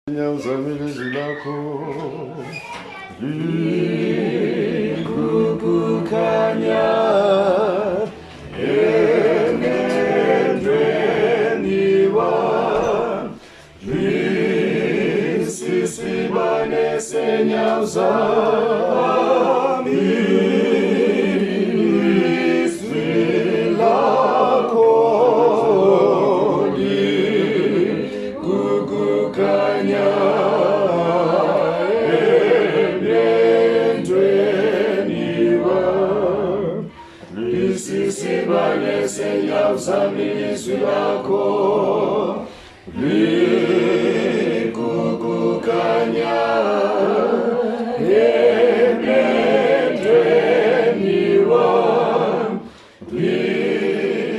Uzamilizi lako likukukanya enendreniwa lisisibane senya uzami Sisibane senya uzamilizi lako likukukanya enendreniwa lisisibane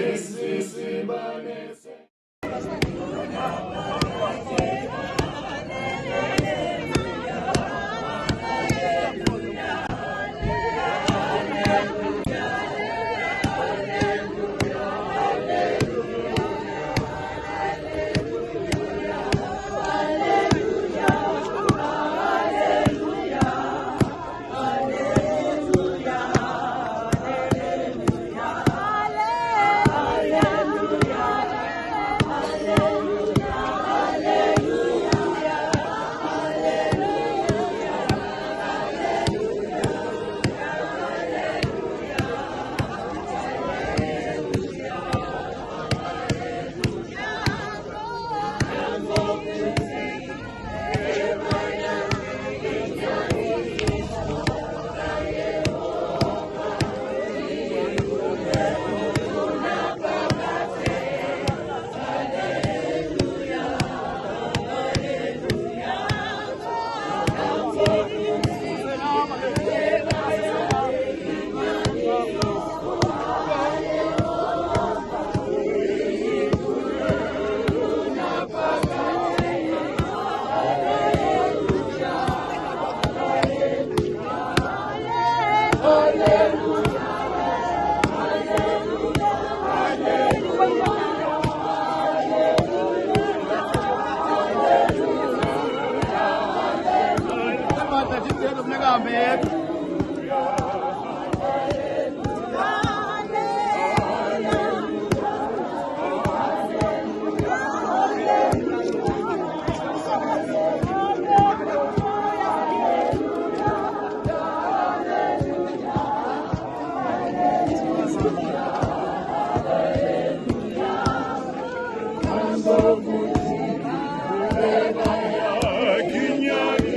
Kinyani,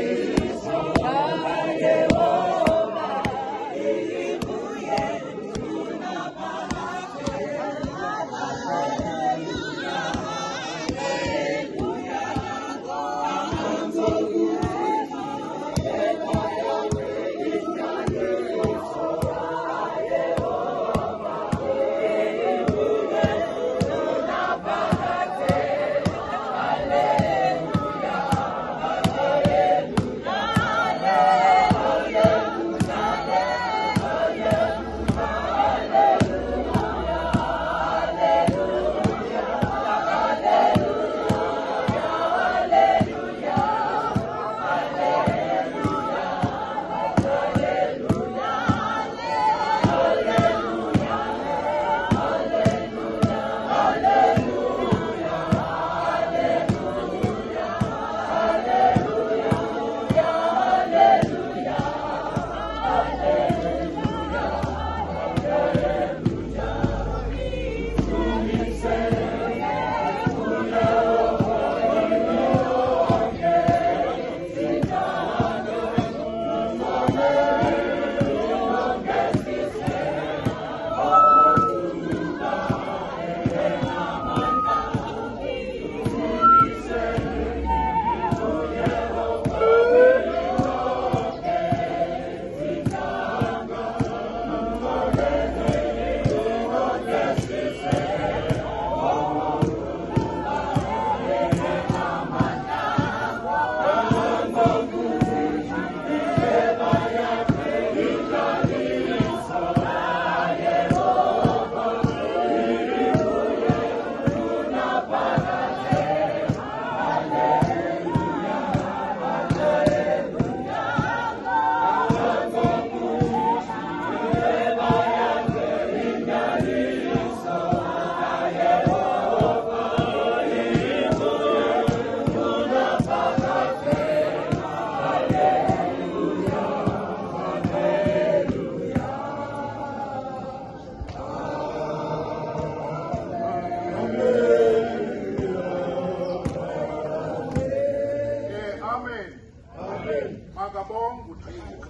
Siyabonga uThixo.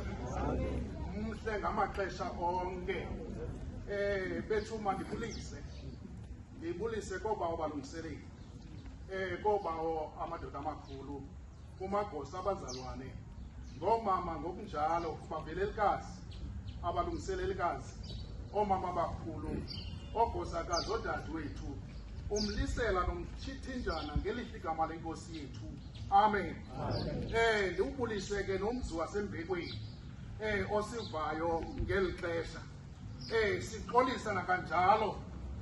Mhle ngamaxesha onke. Bethu mandibulise. Ndibulise koba obalungiseleli. Koba amadoda amakhulu, kumagosa abazalwane, ngomama ngokunjalo, bavelelikazi, abalungiselelikazi, omama abakhulu, ogosakazi, odadewethu, umlisela nomthithinjana ngelihle igama lenkosi yethu. Amen. Ndiwubulise ke nomzi wasembekweni osivayo ngeli xesha. Sixolisa nakanjalo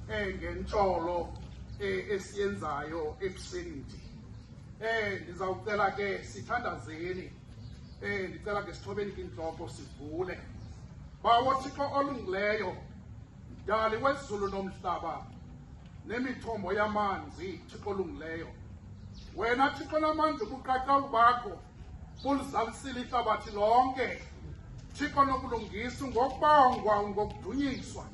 ngentsholo esiyenzayo ekuseni. Ndizawucela ke sithandazeni. Ndicela ke sithobeni intloko sivule. Bawo Thixo olungileyo, dali wezulu nomhlaba nemithombo yamanzi, Thixo olungileyo. Wena Thixo namandla ubuqaqabu bakho bulizalisile ihlabathi lonke. Thixo nobulungisa ngokubongwa ngokudunyiswa.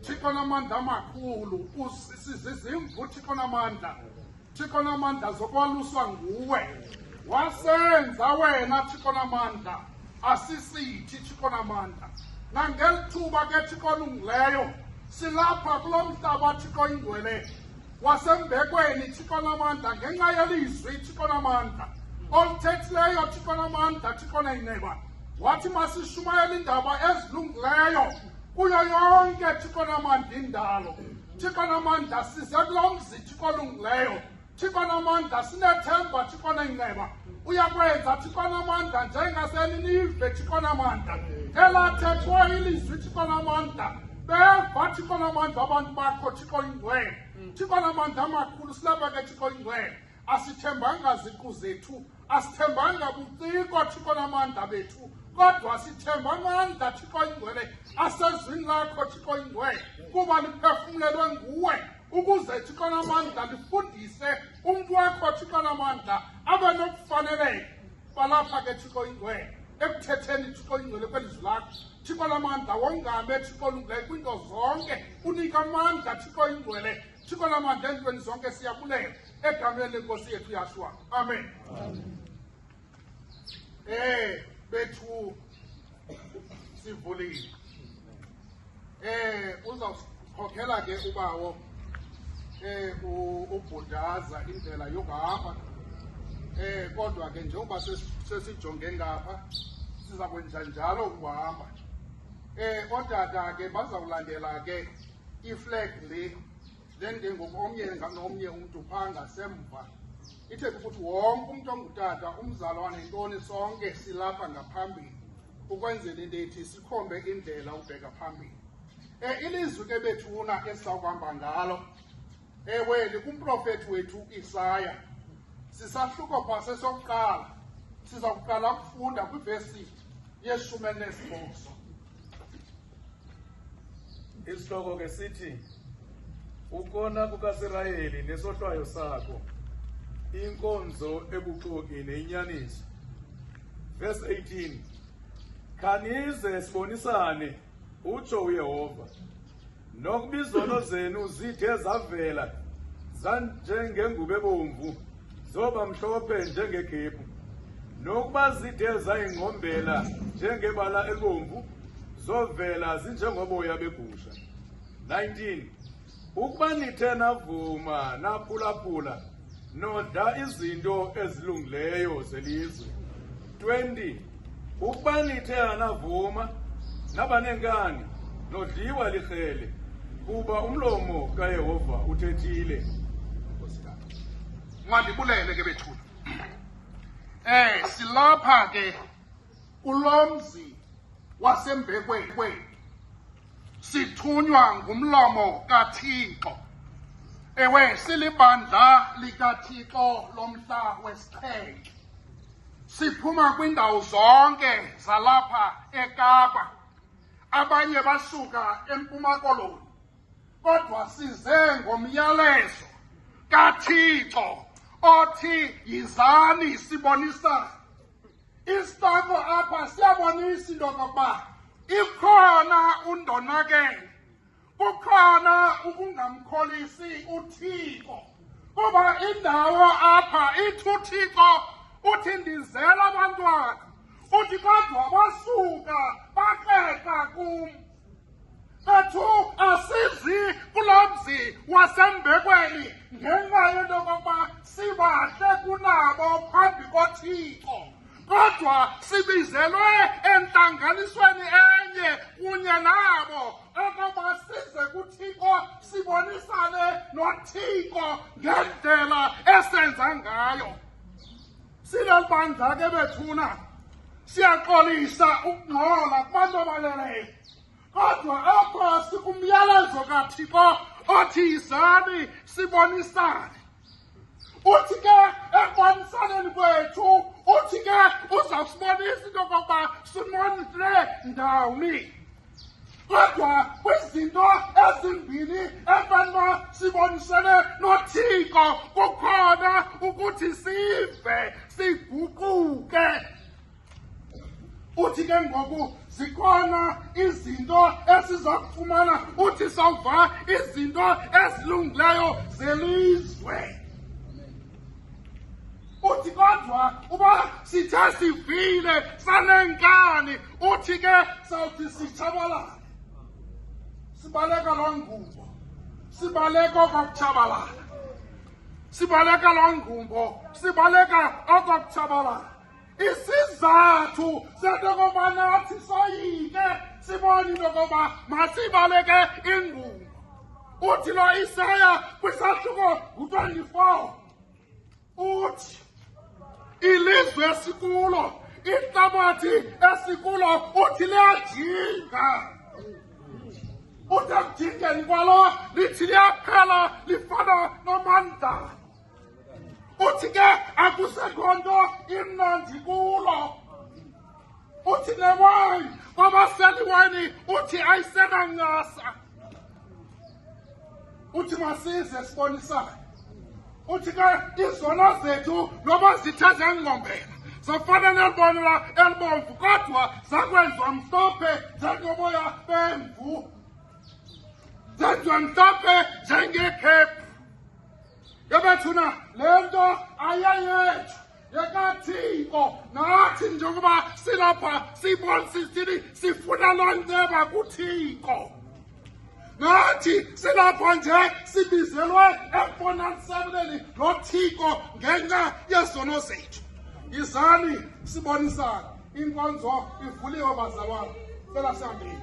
Thixo namandla amakhulu usizizimvu Thixo namandla. Thixo namandla zokwaluswa nguwe. Wasenza wena Thixo namandla asisithi Thixo namandla. Nangelithuba ke Thixo olungileyo silapha kulo mhlaba Thixo ingcwele wasembekweni Thixo namandla ngenxa yelizwi Thixo namandla oluthethileyo Thixo namandla Thixo nayineba. Wathi masishumayele indaba ezilungileyo kuyo yonke Thixo namandla indalo. Thixo namandla size kulo mzi Thixo olungileyo. Thixo namandla sinethemba Thixo nayineba. Uyakwenza Thixo namandla njengaseNinive Thixo namandla elathethwa ilizwi Thixo namandla. Beva Thixo namandla abantu bakho Thixo ingcwele. Thixo namandla amakhulu silapha ke Thixo ingcwele. Asithembanga ziqu zethu, asithembanga buciko Thixo namandla bethu, kodwa sithemba amandla Thixo ingcwele asezwini lakho Thixo ingcwele, kuba liphefumlelwe nguwe ukuze Thixo namandla lifundise umntu wakho Thixo namandla abe nokufaneleka. Balapha ke Thixo ingcwele ekuthetheni Thixo ingcwele kwelizwi lakho Thixo namandla wongame Thixo olungileyo kwinto zonke, unika amandla Thixo ingcwele Thixo namandla ezintweni zonke siyabulela egameni lenkosi yethu uYashua. Amen. Bethu sivulile. Uzawukhokhela ke ubawo ubhudaza indlela yokuhamba. Kodwa ke njengoba sesijonge ngapha siza kwenza njalo ukuhamba. Odada ke bazawulandela ke iflag le ngokomnye nomnye umuntu phaa ngasemva. Ithetha ukuthi wonke umuntu ongutata, umzalwane, intoni sonke silapha ngaphambili ukwenzela into ethi sikhombe indlela ubheka phambili. Ilizwi ke bethuna esizawuhamba ngalo likumprofethi wethu Isaya. Sisahluko phase sokuqala siza kuqala ukufunda kwivesi ye-18. Isihloko ke sithi ukona kukaSirayeli nesohlwayo sakho, inkonzo ebuxoki neyinyaniso. Verse 18. Khanize sibonisane, utsho uYehova. Nokubizono zenu zithe zavela zanjengengubo ebomvu, zoba mhlophe njengekhephu. Nokuba zithe zayingqombela njengebala elibomvu, zovela zinjengoboya begusha. 19. Ukuba nithe navuma naphulaphula noda izinto ezilungileyo zelizwe. 20. Ukuba nithe anavuma nabanenkani nodliwa likrele, kuba umlomo kaYehova uthethile. Mandibulele ke bethuna. Silapha ke kulomzi wasembekweni. Sithunywa ngumlomo kaThixo. Silibandla likaThixo lomhla wesixhenxe. Siphuma kwindawo zonke zalapha eKapa. Abanye basuka eMpuma Koloni. Kodwa size ngomyalezo kaThixo othi yizani sibonisane. Isitako apha siyabonisa into yokokuba ikhona undonakele, kukhona ukungamkholisi uThixo, kuba indawo apha ithi uThixo uthi ndizela abantwana, uthi kodwa basuka baqeka kum. Bethu asizi kulomzi wasembekweni ngenxa yento yokokuba sibahle kunabo phambi koThixo. Kodwa sibizelwe entlanganisweni enye kunye nabo ukuba size kuThixo sibonisane noThixo ngendlela esenza ngayo. Sileli bandla ke bethuna siyaxolisa ukungcola kubantu abaleleyo. Kodwa apha sikumyalezo kaThixo othi yizani sibonisane. Uthi ke ekubonisaneni kwethu, uthi ke uzawusibonisa into yokokuba simonile ndawoni. Kodwa kwizinto ezimbini efanele sibonisane noThixo kukhona ukuthi sive siguquke. Uthi ke ngoku zikhona izinto esiza kufumana, uthi sawuva izinto ezilungileyo zelizwe. Uthi kodwa uba sithe sivile sanenkani, uthi ke sawuthi sitshabalala. Sibaleka loo ngumbo, sibaleka okokutshabalala. Sibaleka loo ngumbo, sibaleka okokutshabalala. Isizathu sento yokokuba nathi soyike sibone into yokokuba masibaleke ingumbo. Uthi lo Isaya kwisahluko 24 uthi ilizwe esikulo, ihlabathi esikulo, uthi liyajinga. Uthi ekujingeni kwalo lithi liyaphela lifana nomandla. Uthi ke akusekho nto imnandi kulo. Uthi newayini kwabasela iwayini uthi ayisenancasa. Uthi masize sibonisane. Uthi ke izono zethu noba zithe zengqombela zafana nelibonela elibomvu kodwa zakwenziwa mhlophe njengoboya bemvu. Zenziwa mhlophe njengekhephu. Yabethuna le nto ayayethu yekaThixo, nathi njengoba silapha sibonisisile sifuna loo nceba kuThixo. Nathi silapha nje sibizelwe ekubonaniseleni noThixo ngenxa yezono zethu. Yizani sibonisane. Inkonzo ivuliwe bazalwane. Cela sihambeni.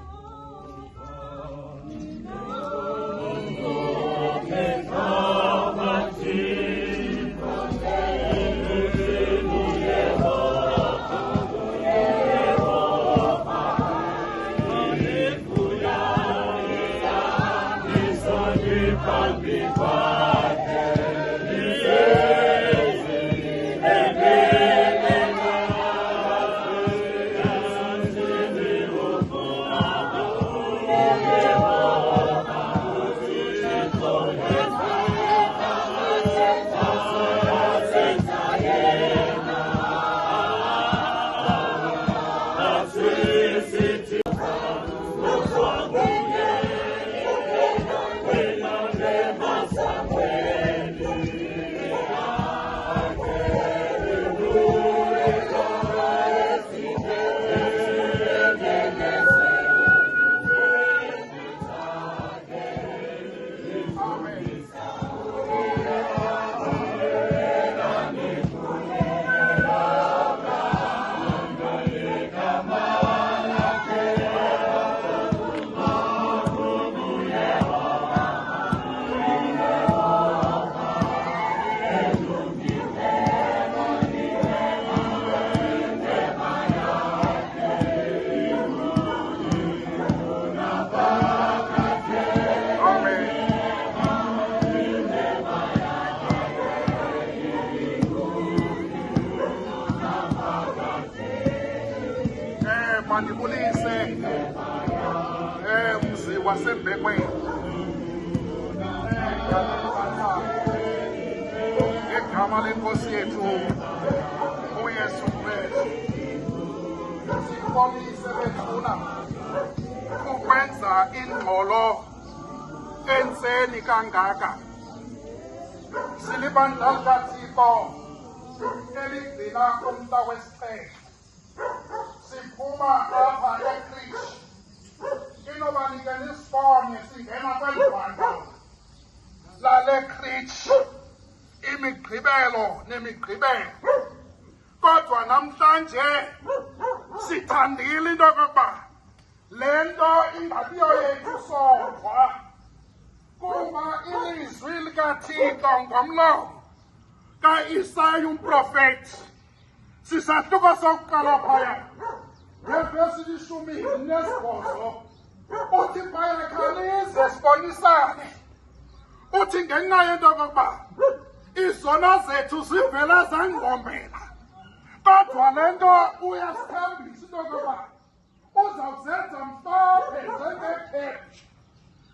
Mandibulise mzi wasembekweni. Ngegama lenkosi yethu uYesu Kristu sibonise bethuna ukwenza ingxolo entseni kangaka. Silibandla likaThixo eligcina umhla wesixhenxe. siphuma apha eChurch inobanika nesifonyo singena kwelibandla lale Church imigqibelo nemigqibelo. Kodwa namhlanje sithandile into yokokuba le nto ingabiyo yethu sodwa, kuba ilizwi likaThixo ngomlomo ka-Isaya umprofethi sisahluko sokuqala phaya ngevesi 18 uthi phaya khanize sibonisane, uthi ngenxa yento yokokuba izono zethu zivela zangombela, kodwa le nto uyasithembisa into yokokuba uzawuzenza mhlophe njengekhephi.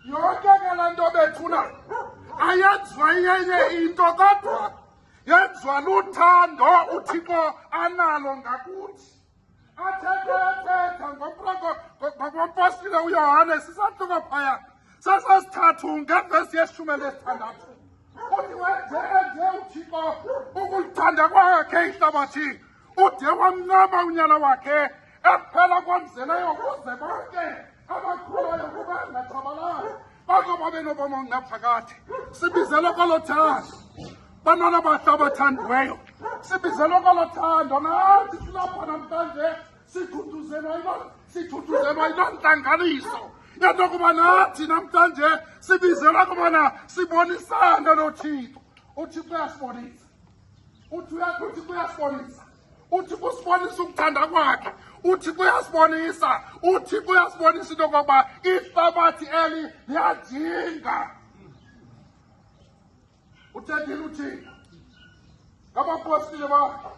Yonke ke le nto bethuna ayenziwa yenye into, kodwa yenziwa luthando uThixo analo ngakuthi. Athetha ngompostile uYohane sisahluko phaya sesesithathu ngevesi 16. Uthi wenze uThixo ukuthanda kwakhe ihlabathi ude wamncama unyana wakhe ekuphela kwamzeleyo kuze bonke abakhulayo kuba ngachabalali bazoba benobomi ongaphakathi. Sibizelwe kwelo thando bantwana bahle abathandiweyo, sibizelwe kwelo thando. Nathi silapha namhlanje sithuthuzelwa yiloo ntlanganiso yento yokuba nathi namhlanje sibizelwa kubana sibonisane noThixo. uThixo uyasibonisa, uThixo uyasibonisa, uThixo usibonisa ukuthanda kwakhe, uThixo uyasibonisa, uThixo uyasibonisa into yokokuba ihlabathi eli liyadinga. Uthethile uThixo ngabapostile bakhe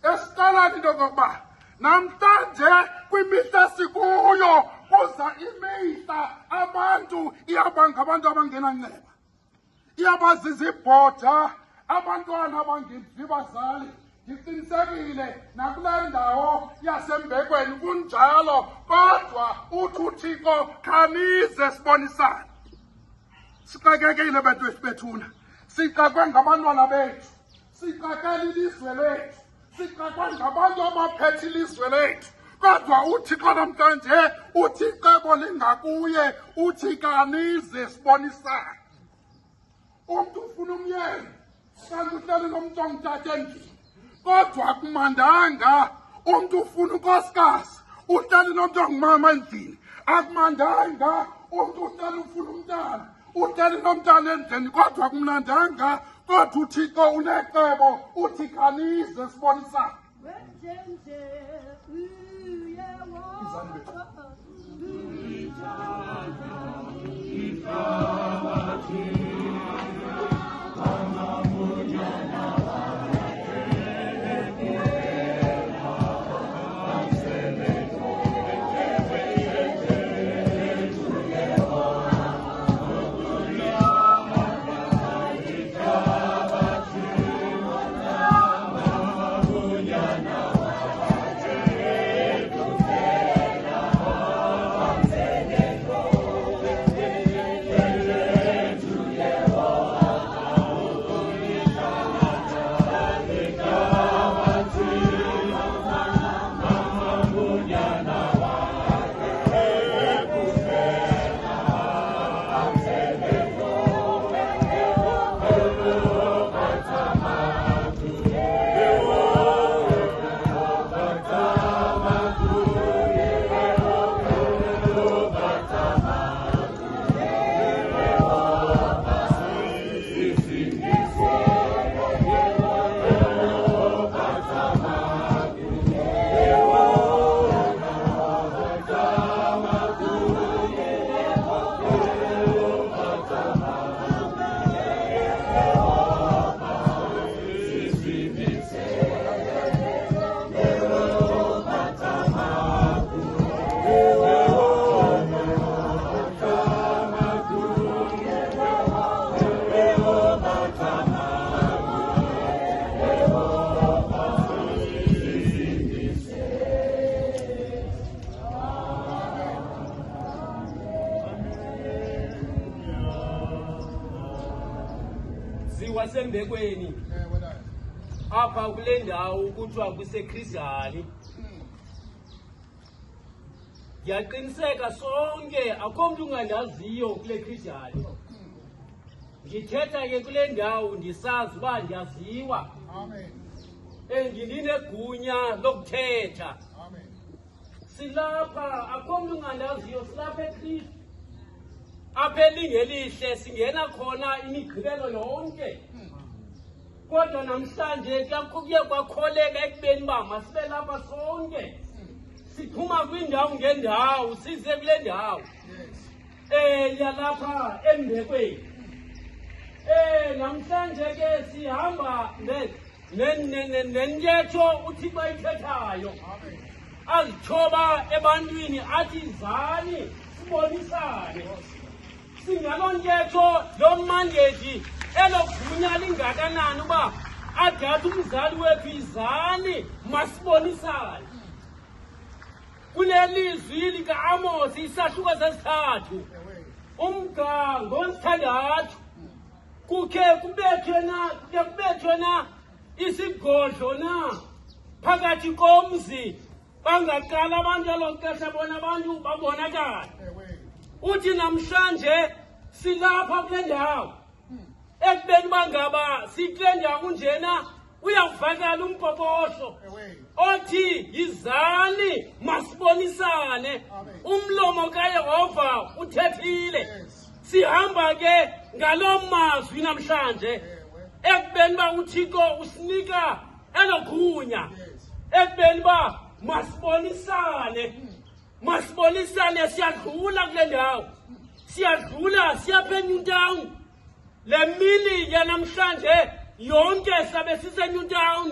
esiqaleni into yokokuba namhlanje kwimihla sikuyo kuza imihla abantu iyaba ngabantu abangenanceba, iyaba zizibhoda, abantwana abangevi bazali. Ndiqinisekile nakule ndawo yasembekweni kunjalo, kodwa uthi uThixo khanize sibonisane. Sixakekile bethuna, sixakwe ngabantwana bethu, sixakele ilizwe lethu, sixakwe ngabantu abaphethe ilizwe lethu, kodwa uThixo namhlanje uthi icebo lingakuye, uthi khanize sibonisane. Umntu ufuna umyeni kanti uhleli nomntu onguthatha endlini, kodwa akumandanga. Umntu ufuna unkosikazi uhleli nomntu ongumama endlini, akumandanga. Umntu uhleli ufuna umntana uhleli nomntana endlini, kodwa akumnandanga. Kodwa uThixo unecebo, uthi khanize sibonisane. Wasembekweni apha kule ndawo kuthiwa kuseKhrizani. Ndiyaqiniseka sonke akho mntu ungandaziyo kule Khrijani. Ndithetha ke kule ndawo ndisazi uba ndiyaziwa. Ndinegunya lokuthetha. Silapha akho mntu ungandaziyo, silapha eKristu. Apha elingelihle singena khona imigqibelo yonke. Kodwa namhlanje kuye kwakholeka ekubeni uba masibe lapha sonke. Siphuma kwindawo ngendawo size kule ndawo. Yalapha embekweni. Namhlanje ke sihamba nentetho uThixo ayithethayo. Azithoba ebantwini athi izani sibonisane. Singaloo ntetho lo mandate elogunya lingakanani uba adathe umzali wethu izani masibonisane. Kulelizwi lika-Amos isahluko sesithathu umgango wesithandathu kukhe kubethwe na isigodlo na phakathi komzi bangaqala abantu elo xesha bona abantu babonakala. Uthi namhlanje silapha kule ndawo ekubeni uba ngaba sikule ndawo njena uyavakala umpoposho othi yizani masibonisane. Umlomo kaYehova uthethile. Sihamba ke ngaloo mazwi namhlanje ekubeni uba uThixo usinika elogunya ekubeni uba masibonisane. Siyadlula kule ndawo, siyadlula siyapha eNewtown. Le mini yanamhlanje yonke sabe siseNewtown.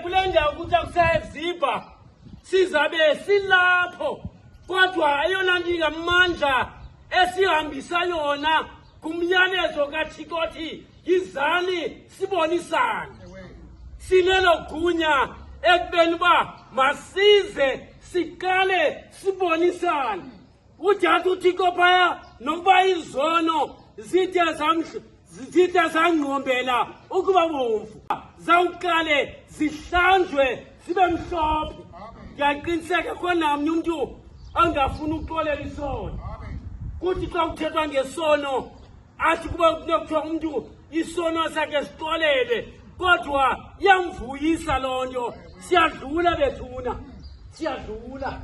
Kule ndawo kuthiwa kuseZibha sizabe silapho. Kodwa eyona nto ingamandla esihambisa yona kumyalezo kaThixo othi yizani sibonisane. Sinelo gunya ekubeni uba masize siqale sibonisane. Udatha uThixo phaya nokuba izono zithe zangqombela ukuba bomvu zawuqale zihlanjwe zibe mhlophe. Ndiyaqiniseka konamnye umntu angafuna ukuxolela isono. Kuthi xa kuthethwa ngesono athi kuba kunokuthiwa umntu isono sakhe sixolele, kodwa iyamvuyisa loo nto. Siyadlula bethuna, siyadlula.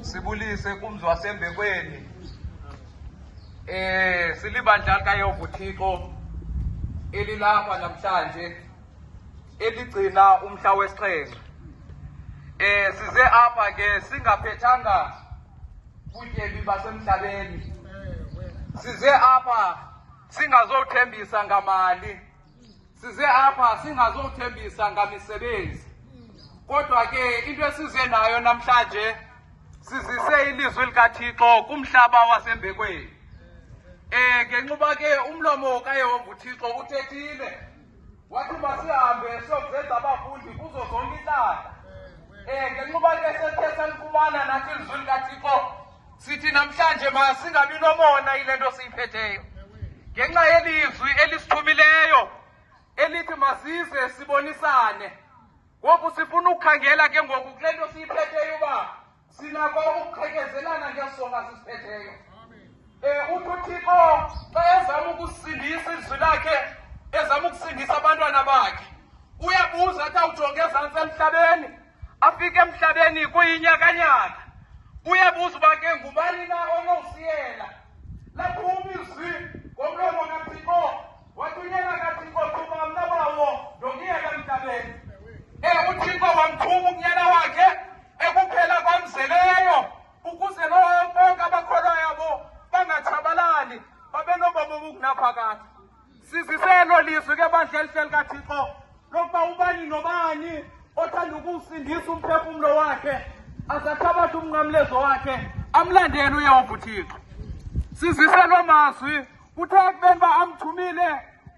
Sibulise kumzi wasembekweni. Silibandla likaYehova uThixo elilapha namhlanje eligcina umhla wesixhenxe. Size apha ke singaphethanga butyebi basemhlabeni. Size apha singazothembisa ngamali, size apha singazothembisa ngamisebenzi, kodwa ke into esize nayo namhlanje sizise ilizwi likaThixo kumhlaba wasembekweni. Ngenxa ke umlomo kaYehova uThixo uthethile wathi masihambe siyokuzenza abafundi kuzo zonke inhlanga. Ngenxa ke sethe sanifumana nathi ilizwi likaThixo sithi namhlanje masingabi nomona ile nto siyiphetheyo, ngenxa yelizwi elisithumileyo elithi masize sibonisane. Ngoku sifuna ukukhangela ke ngoku kule nto siyiphetheyo uba sinako ukuqhekezelana ngesonga sisiphetheyo. Uthi uThixo xa ezama ukusindisa ilizwi lakhe, ezama ukusindisa abantwana bakhe, uyabuza athi awujonge ezantsi emhlabeni, afike emhlabeni kuyinyakanyaka. Uyabuza uba ke ngubani na onosiyela. Laphuma izwi ngomlomo kaThixo, wathi unyana kaThixo thuma mna bawo ndokuyeka emhlabeni. UThixo wamthuma unyana wakhe ekuphela kwamzeleyo ukuze bonke abakholwa yabo bangatshabalali, babe nobomi obukunaphakade. Siziselo lizwi ke bandla elihle likaThixo lokuba ubani nobani othanda ukuwusindisa umphefumlo wakhe azathabatha umnqamlezo wakhe amlandele uYehova uThixo. Siziselo mazwi kuthe ekubeni uba amthumile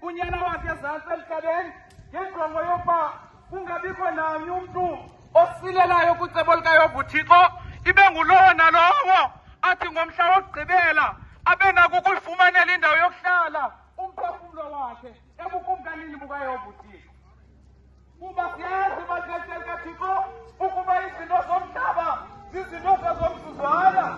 unyana wakhe ezantsi emhlabeni ngenjongo yokuba kungabikho namnye umntu osilelayo kwicebo likaYehova uThixo, ibe ngulowo nalowo athi ngomhla wokugqibela abe nako ukuyifumanela indawo yokuhlala umphefumlo wakhe ebukumkanini bukaYehova uThixo. Kuba siyazi baxesha likaThixo ukuba izinto zomhlaba zizinto zazomzuzwana.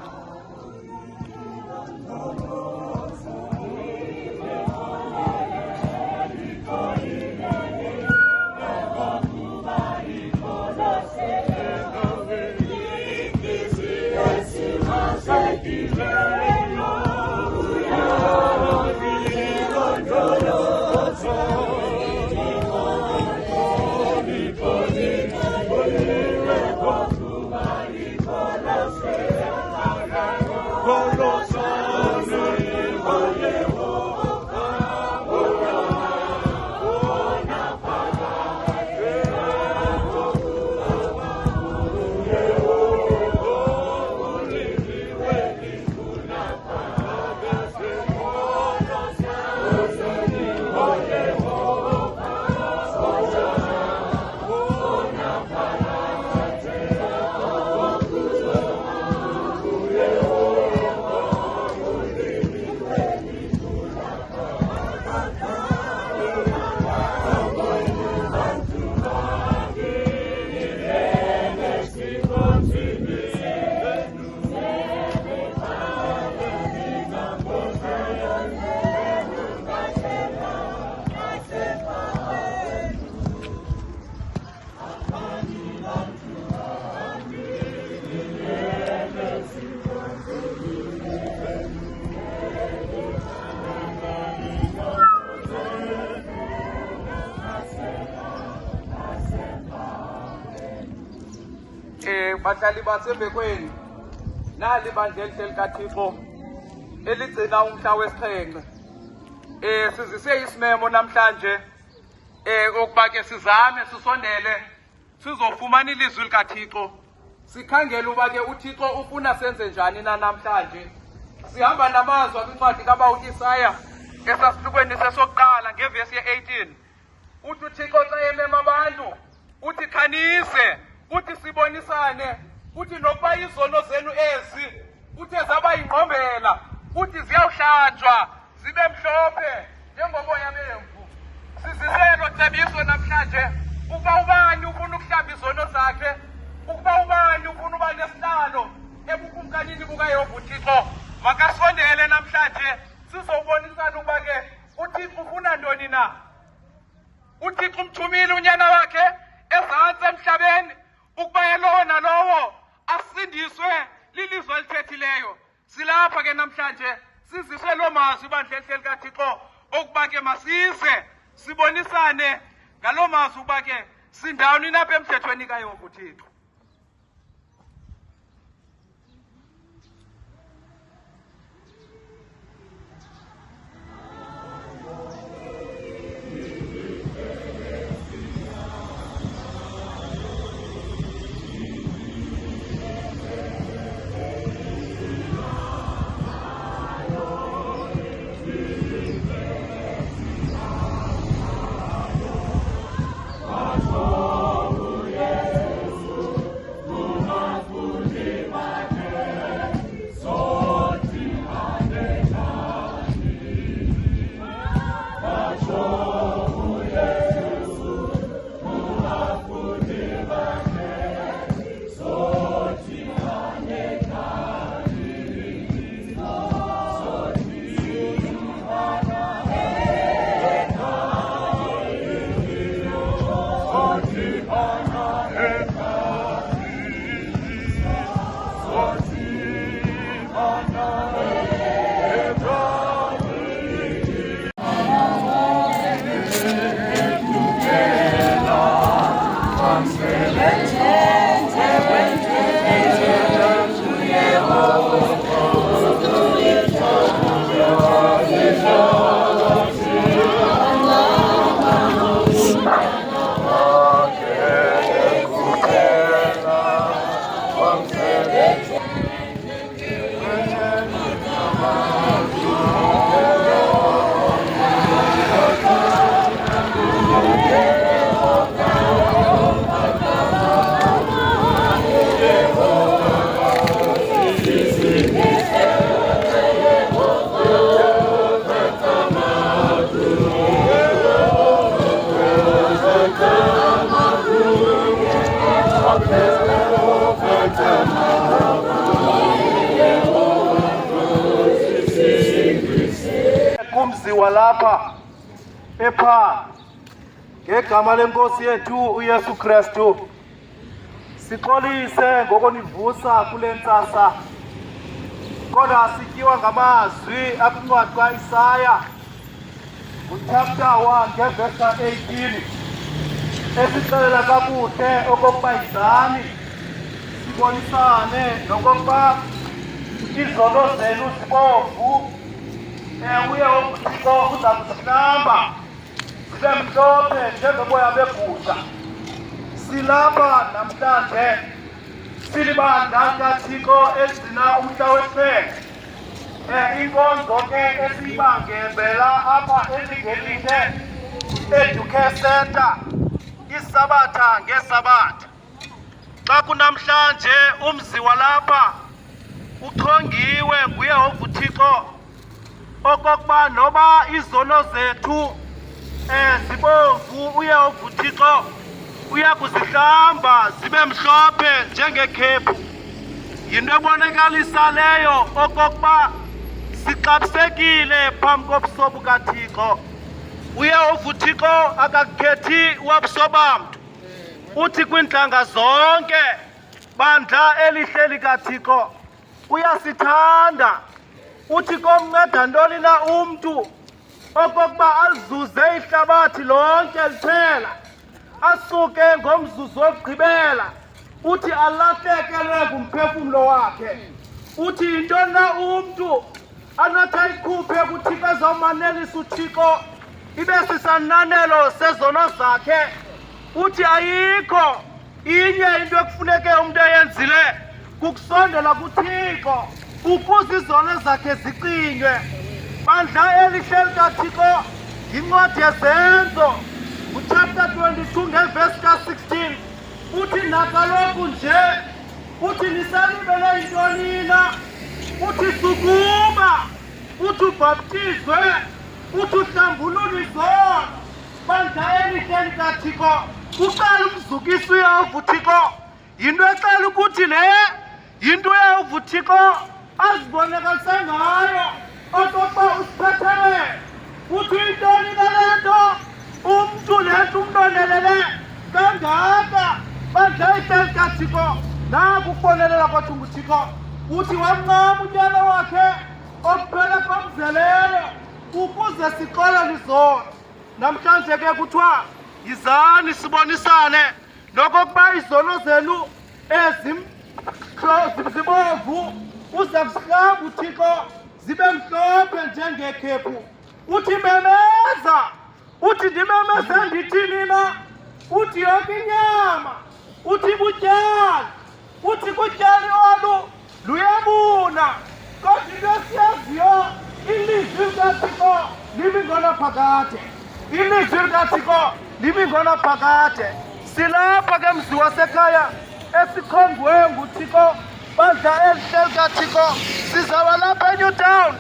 Bahlali basembekweni, nali bandla elihle likaThixo eligcina umhla wesixhenxe. Sizise isimemo namhlanje okuba ke sizame sisondele sizofumana ilizwi likaThixo, sikhangele uba ke uThixo ufuna senze njani na namhlanje. Sihamba namazwi kwincwadi kaBawu Isaya esasihlukweni sesokuqala ngevesi ye-18. Uthi uThixo xa emema abantu uthi khanise, uthi sibonisane, uthi nokuba izono zenu ezi uthe zaba yingqombela, uthi ziyawuhlanjwa zibe mhlophe njengoboya bemvu. Siziselo cebiso namhlanje ukuba ubani ufuna ukuhlamba izono zakhe, ukuba ubani ufuna uba nesihlalo ebukumkanini bukaYehova uThixo, makasondele namhlanje sizobonisana ukuba ke uThixo ufuna ntoni na. uThixo umthumile unyana wakhe ezantsi emhlabeni ukuba yalowo nalowo asindiswe lilizwi elithethileyo. Silapha ke namhlanje siziswe loo mazwi bandla elihle likaThixo okuba ke masize sibonisane ngaloo mazwi ukuba ke sindawuni napha emthethweni kaYehova uThixo. Kumzi walapha epha ngegama lenkosi yethu uYesu Kristu sixolise ngokunivusa kule ntsasa kodwa sityiwa ngamazwi akwincwadi kaIsaya chapter 1 verse 18 esixelela kakuhle okokuba yizani sibonisane nokokuba izono zenu zibovu uye uThixo uza kuzihlamba zibe mhlophe njengoboya begusha. Silapha namhlanje silibandla kaThixo egcina umhla wesibhe inkonzo ke esiyibangela apha elingelithe Educare Center isabatha ngesabatha. Xa kunamhlanje umzi walapha uchongiwe nguYehova uThixo okokuba noba izono zethu zibomvu uYehova uThixo uya kuzihlamba zibe mhlophe njengekhephu. Yinto ebonakalisa leyo okokuba sixabisekile phambi kobuso bukaThixo. uYehova uThixo akakhethi wabuso bamntu, uthi kwiintlanga zonke bandla elihle likaThixo uyasithanda. Uthi komnceda ntoni na umntu okokuba azuze ihlabathi lonke liphela asuke ngomzuzu wokugqibela uthi alahlekelwe ngumphefumlo wakhe. Uthi yintoni na umntu anothi ayikhuphe kuThixo ezawumanelisa uThixo ibe sisananelo sezono zakhe. Uthi ayikho inye into ekufuneke umntu eyenzile kukusondela kuThixo ukuze izono zakhe ziqinywe. Bandla elihle likaThixo yincwadi yezenzo chapter 22 verse 16 uthi nakaloku nje uthi nisalibele yintoni na, uthi sukuma, uthi ubhaptizwe, uthi uhlambululwe izono. Bandla elihle likaThixo uqala umzukisa uYehova uThixo. Yinto ecela ukuthi le yinto uYehova uThixo azibonakalise ngayo okokuba usiphethelele. Uthi yintoni nale nto umntu le nto umnonelele kangaka. Bandla elihle likaThixo naku ukubonelela kwethu nguThixo. Uthi wamncama unyana wakhe okuphela komzeleyo ukuze sixolele izono. Namhlanje ke kuthiwa yizani sibonisane nokokuba izono zenu zibovu uza kuzihlamba uThixo zibe mhlophe njengekhephu. Uthi memeza, uthi ndimemeze ndithini na, uthi yonke inyama, uthi butyali, uthi kutyali olu luyabuna. Kodwa into esiyaziyo ilizwi likaThixo limi ngonaphakade, ilizwi likaThixo limi ngonaphakade. Silapha ke mzi wasekhaya esikhongwe nguThixo. Bandla elihle likaThixo sizawuba lapha eNewtown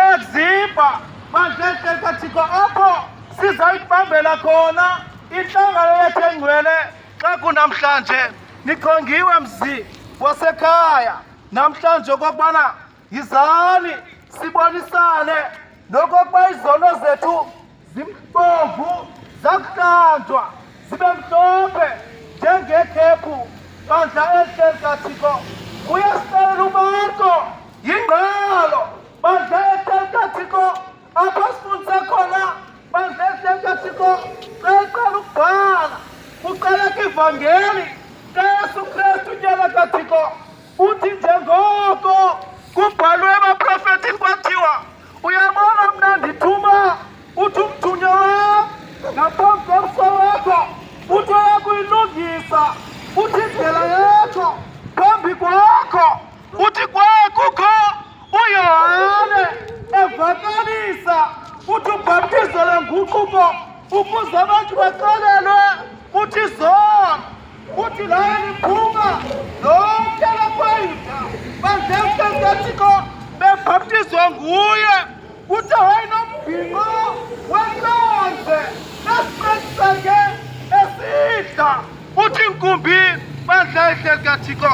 eZimba. Bandla elihle likaThixo apho sizayibambela khona inhlangano yethu engcwele xa kunamhlanje. Nikhongiwe mzi wasekhaya namhlanje okokubana yizani sibonisane nokokuba izono zethu zimbovu zakuhlanjwa zibe mhlophe njengekhephu. Bandla elihle likaThixo uyasicela uMarko yingqalo. Bandla elihle likaThixo apho sifundise khona. Bandla elihle likaThixo qala ukubhala uqala kwivangeli kaYesu Kristu unyana kaThixo. Uthi njengoko kubhalwe ebaprofetini kwathiwa uyabona mna ndithuma uthi umthunywa wam ngaphambi komso wakho uthi uyakuyilungisa uthi indlela yakho phambi kwakho. umvumo ukuze abantu baxolelwe uthi zona uthi la liphuma lonke lakwayuda bandlekathiko bebhaptizwa nguye uthi wayenombhinqo wenkonze nesiqesiseke esidla uthi nkumbi bandla ihleli kathiko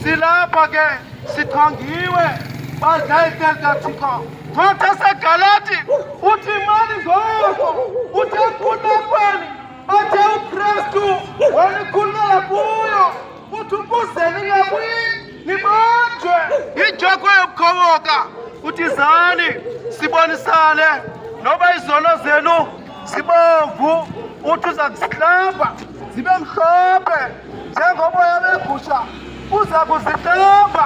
silapha ke sichongiwe bandla ihleli kathiko Motha seGalati uthi imali ngoko uthi ekhulekweni athe uKristu wanikhulula kuyo uthi ubuzeni ngabuyini nibanjwe ijogwe yokukhoboka uthi zani sibonisane noba izono zenu zibomvu uthi uza kuzihlamba zibe mhlophe njengoboya begusha uza kuzihlamba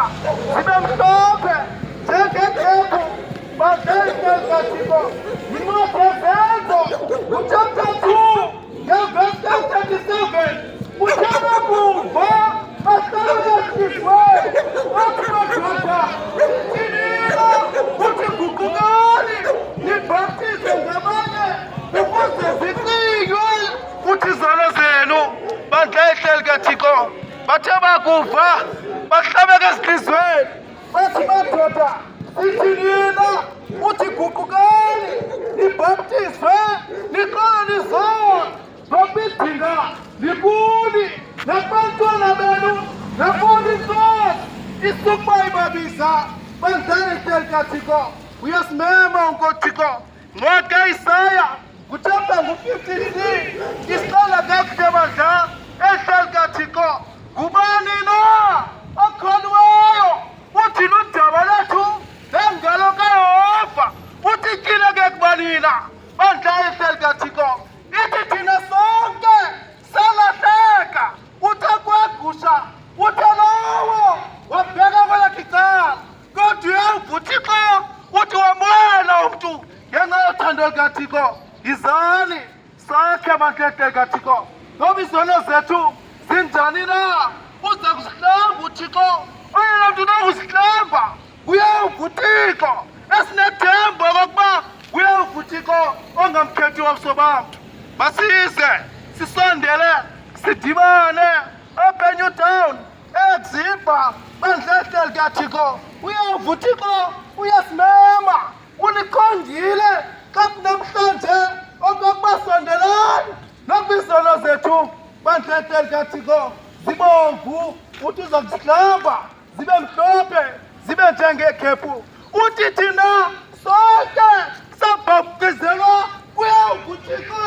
zibe mhlophe njengekhephu Kathiko, incwadi yezenzo uchapter 2 ngevesi 37 uthana kumva bahlaliswe athi madoda thina uthi guqukani nibhaptize ngabanye ukuze zicinywe uthi izono zenu bandla ihleli kaThixo bathe bakuva bahlabeka ezinhliziyweni bathi madoda Itinina, uthi guqukani, nibhaptizwe, niqale nizone, babidinga, nibuni, nabantwana benu, nabona inkosi, isukuba ibabiza, bandla ihleli kaThixo, uyasimema unkothixo, ncwadi kaIsaya, kuchapter 15 isihlala kakuhle bandla, ehleli kaThixo, ngubani na, okholiweyo, uthi ludaba lethu, Engalo kaYehova uthi kile ke kubanina bandla ihleli kaThixo ithi thina sonke salahleka uthi kwagusha uthi lowo wabheka kwelakhe icala kodwa uyeva uThixo uthi wamwela umntu ngenxa yothando likaThixo izani sakhe bandla ihleli kaThixo ngoba izono zethu zinjani na uza kusihlamba uThixo oyena mntu nokusihlamba uyeva uThixo esinethemba kokuba uyeva uThixo ongamkhethi wabusobamntu masize sisondele sidibane eNew Town eZimba bandla ihleli kaThixo uyeva uThixo uyasimema unikhondile namhlanje okokuba sondelani nokwizono zethu bandla ihleli kaThixo zibomvu uthi uza kusihlamba zibe mhlophe zibe njengekhephu uthi thina sonke sabhaptizelwa uyeva uThixo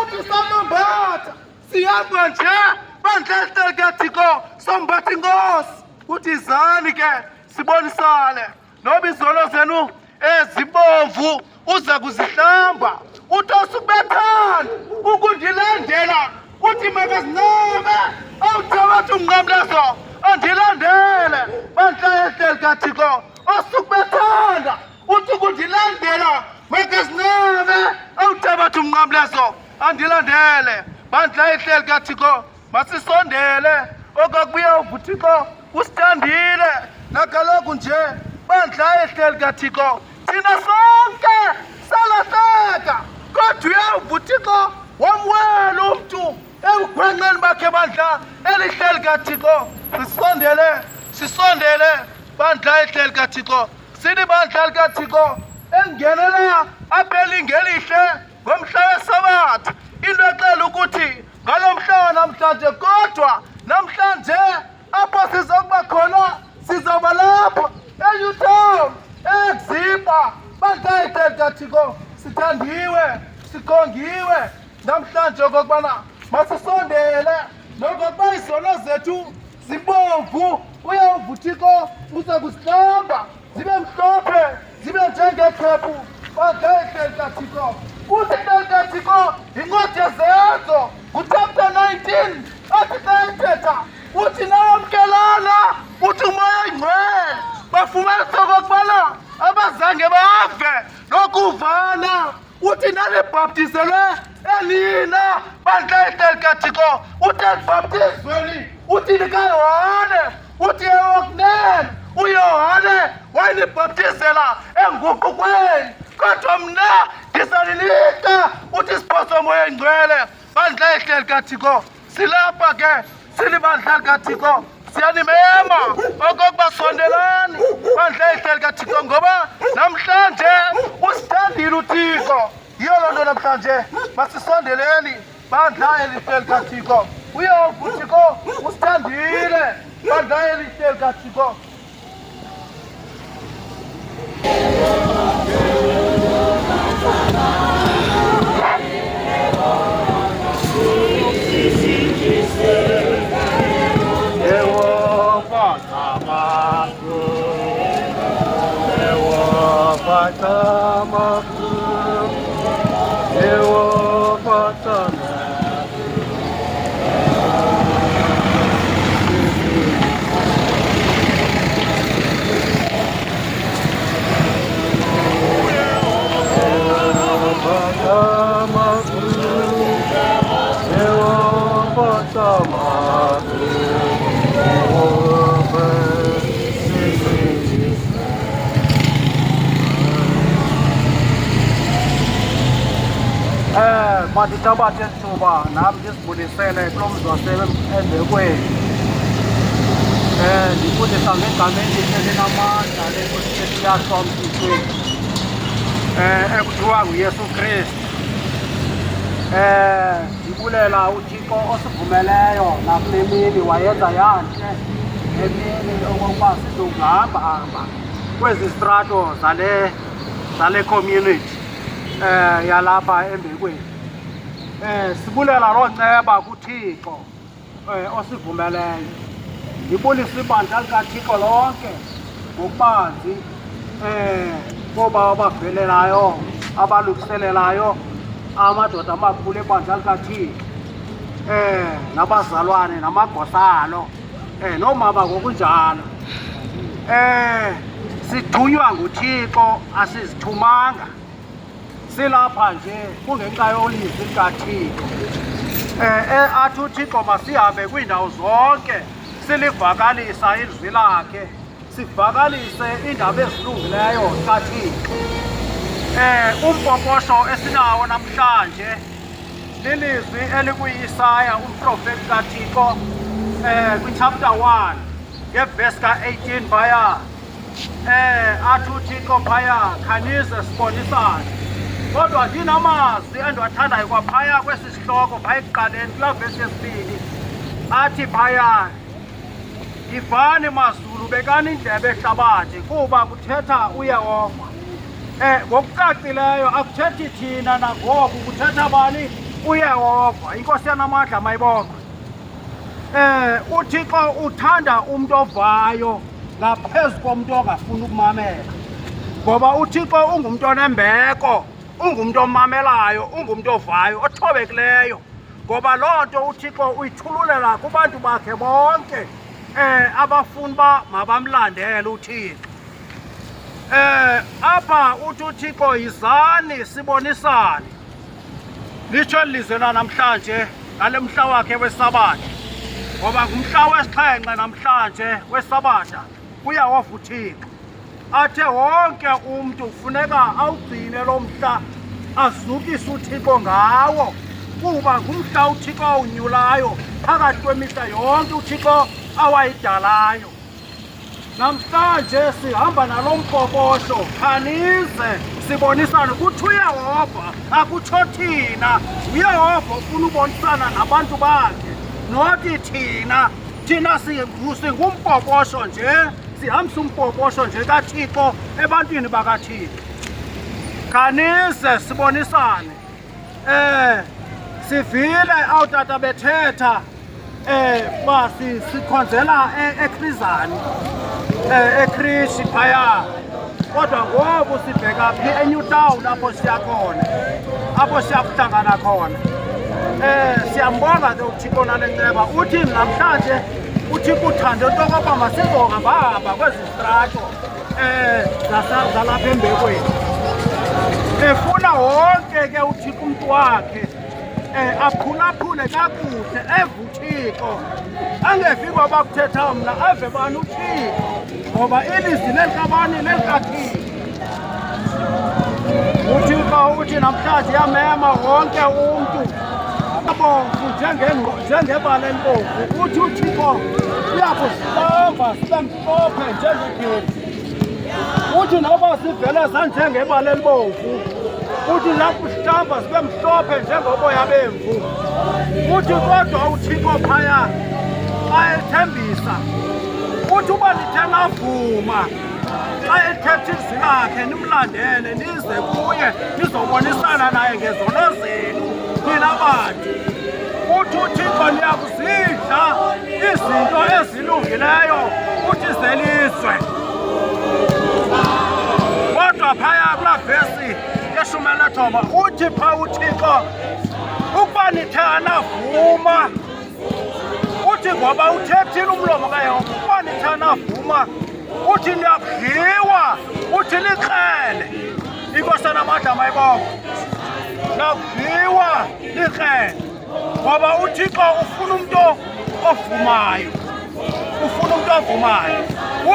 uthi samambatha sihamba nje bandla ihleli kaThixo sombatha inkosi uthi izani ke sibonisane noba izono zenu ezibomvu uza kuzihlamba uthi osukubethanda ukundilandela uthi makazinqabe awuthabatha umnqamlezo andilandele bandla ihleli kaThixo osukubethanda uthi kundilandela makazinqabe awuthabatha umnqamlezo andilandele bandla ihleli kaThixo masisondele okakubuya uThixo usithandile nakaloku nje bandla ihleli kaThixo thina sonke salahleka kodwa uyeva uThixo wamwela umntu ebugwenqeni bakhe bandla elihleli kaThixo sisondele bandla ihleli kaThixo sithi bandla likaThixo engenela apha elingelihle ngomhla weSabatha into exela ukuthi ngalo mhla wanamhlanje kodwa namhlanje apho sizokuba khona sizoba lapho eNew Town eZimba bandla ihleli kaThixo sithandiwe sikhongiwe namhlanje okokubana masisondele nokokuba izono zethu zibomvu uyeva uThixo uza kusihlamba zibe mhlophe zibe njengekhephu bandla ihleli kaThixo uthi ihleli kaThixo incwadi yezenzo kuchapter 19 athi xa ithetha uthi nawamkelana uthi umoya ingcwele bafumanisa okokubana abazange bave nokuvana uthi nalibhaptizelwe elina bandla ihleli kaThixo uthi elibhaptizweni uthi likaYohane uthi ewokunene uYohane wayelibhaptizela enguqukweni kodwa mna ndisalilika uthi siphoso moya ingcwele bandla ehleli kaThixo silapha ke silibandla kaThixo siyanimema okokuba sondelani bandla ehleli kaThixo ngoba namhlanje usithandile uThixo yiyo loo nto namhlanje masisondeleni bandla elihleli kaThixo uyehova uThixo usithandile bandla elihleli kaThixo. Mandithabathe ithuba nam ndisibulisele kulo mzi wasembekweni ndibulisa ngegama elihle elinamandla lenkosi ethu yahlomthethweni ekuthiwa nguYesu Kristu. Ndibulela uThixo osivumeleyo nakule mini wayenza yantle emini okokuba sizongahamba kwezi strato zale community yalapha embekweni. Sibulela loo nceba kuThixo osivumeleyo. Ndibulisa ibandla likaThixo lonke ngokubanzi kuba abavelelayo abalungiselelayo amadoda amakhulu ebandla likaThixo nabazalwane namagosa alo noomama ngokunjalo. Sithunywa nguThixo asizithumanga silapha nje kungenxa yolizwi likaThixo. Athi uThixo masihambe kwiindawo zonke silivakalisa ilizwi lakhe sivakalise iindaba ezilungileyo zikaThixo. Umpoposho esinawo namhlanje lilizwi elikuyi-Isaya umprofeti kaThixo kwichapter 1 ngevesi ka-18 phaya. Athi uThixo phaya khanize sibonisane. Kodwa ndinamazwi endiwathandayo kwaphaya kwesi sihloko phaya ekuqaleni kulaa vesi yesibini. Athi phaya, ivani mazulu bekani indlebe ehlabathi kuba kuthetha uYehova. Ngokucacileyo akuthethi thina nangoku, kuthetha bani? uYehova, inkosi yanamandla mayibonke. uThixo uthanda umuntu ovayo ngaphezu komuntu ongafuni ukumamela, ngoba uThixo ungumuntu onembeko, ungumuntu omamelayo, ungumuntu ovayo, othobekileyo. Ngoba loo nto uThixo uyithululela kubantu bakhe bonke abafuna uba mabamlandele uThixo. Apha uthi uThixo yizani sibonisane. Litsho ilizwi lanamhlanje ngale mhla wakhe wesabatha, ngoba ngumhla wesixhenxe namhlanje wesabatha uYehova uThixo. Athe wonke umntu kufuneka awugcine lo mhla azukise uThixo ngawo, kuba ngumhla uThixo awunyulayo phakathi kwemihla yonke uThixo awayidalayo. Namhlanje sihamba nalo mpoposho, khanize sibonisane. Kuthi uYehova akutsho thina, uYehova ufuna ubonisana nabantu bakhe, nothi thina singumpoposho nje, sihambisa umpoposho nje kaThixo ebantwini bakaThixo. Khanize sibonisane. Sivile awutata bethetha basi sikhonzela eKrizani, eKrishi phaya, kodwa ngoku sibheka phi eNew Town apho siya khona, apho siya kuhlangana khona. Siyambonga ke uThixo nale nceba. Uthi namhlanje uThixo uthande into yokokuba masizohamba kwezi strato zalapha embekweni. Efuna wonke ke uThixo umntu wakhe aphulaphule kakuhle, eve uThixo, angevi ngoba kuthetha mna, ave bani uThixo, ngoba ilizwi lelikabani lelikaThixo. uthixo uthi namhlanje yamema wonke umntu abomvu njengebala elibomvu uthi uthixo uyakusihlamba sibe mhlophe njengegedi uthi noba sivele sanjengebala elibomvu uthi lakusihlamba sibe mhlophe njengoboya bemvu uthi kodwa uthixo phaya xa ethembisa uthi uba lithe navuma xa ethetha izwi lakhe nimlandele nize kuye nizobonisana naye ngezono zenu nina bantu uthi uthixo niyakuzidla izinto ezilungileyo uthi zelizwe kodwa phaya kulaa vesi ye-19 uthi pha uthixo ukuba nithe anavuma uthi ngoba uthethile umlomo kayehova ukuba nithe anavuma uthi niyakudliwa uthi likrele inkosana amandla mayibonke nakudliwa likrele ngoba uthixo ufuna umntu ovumayo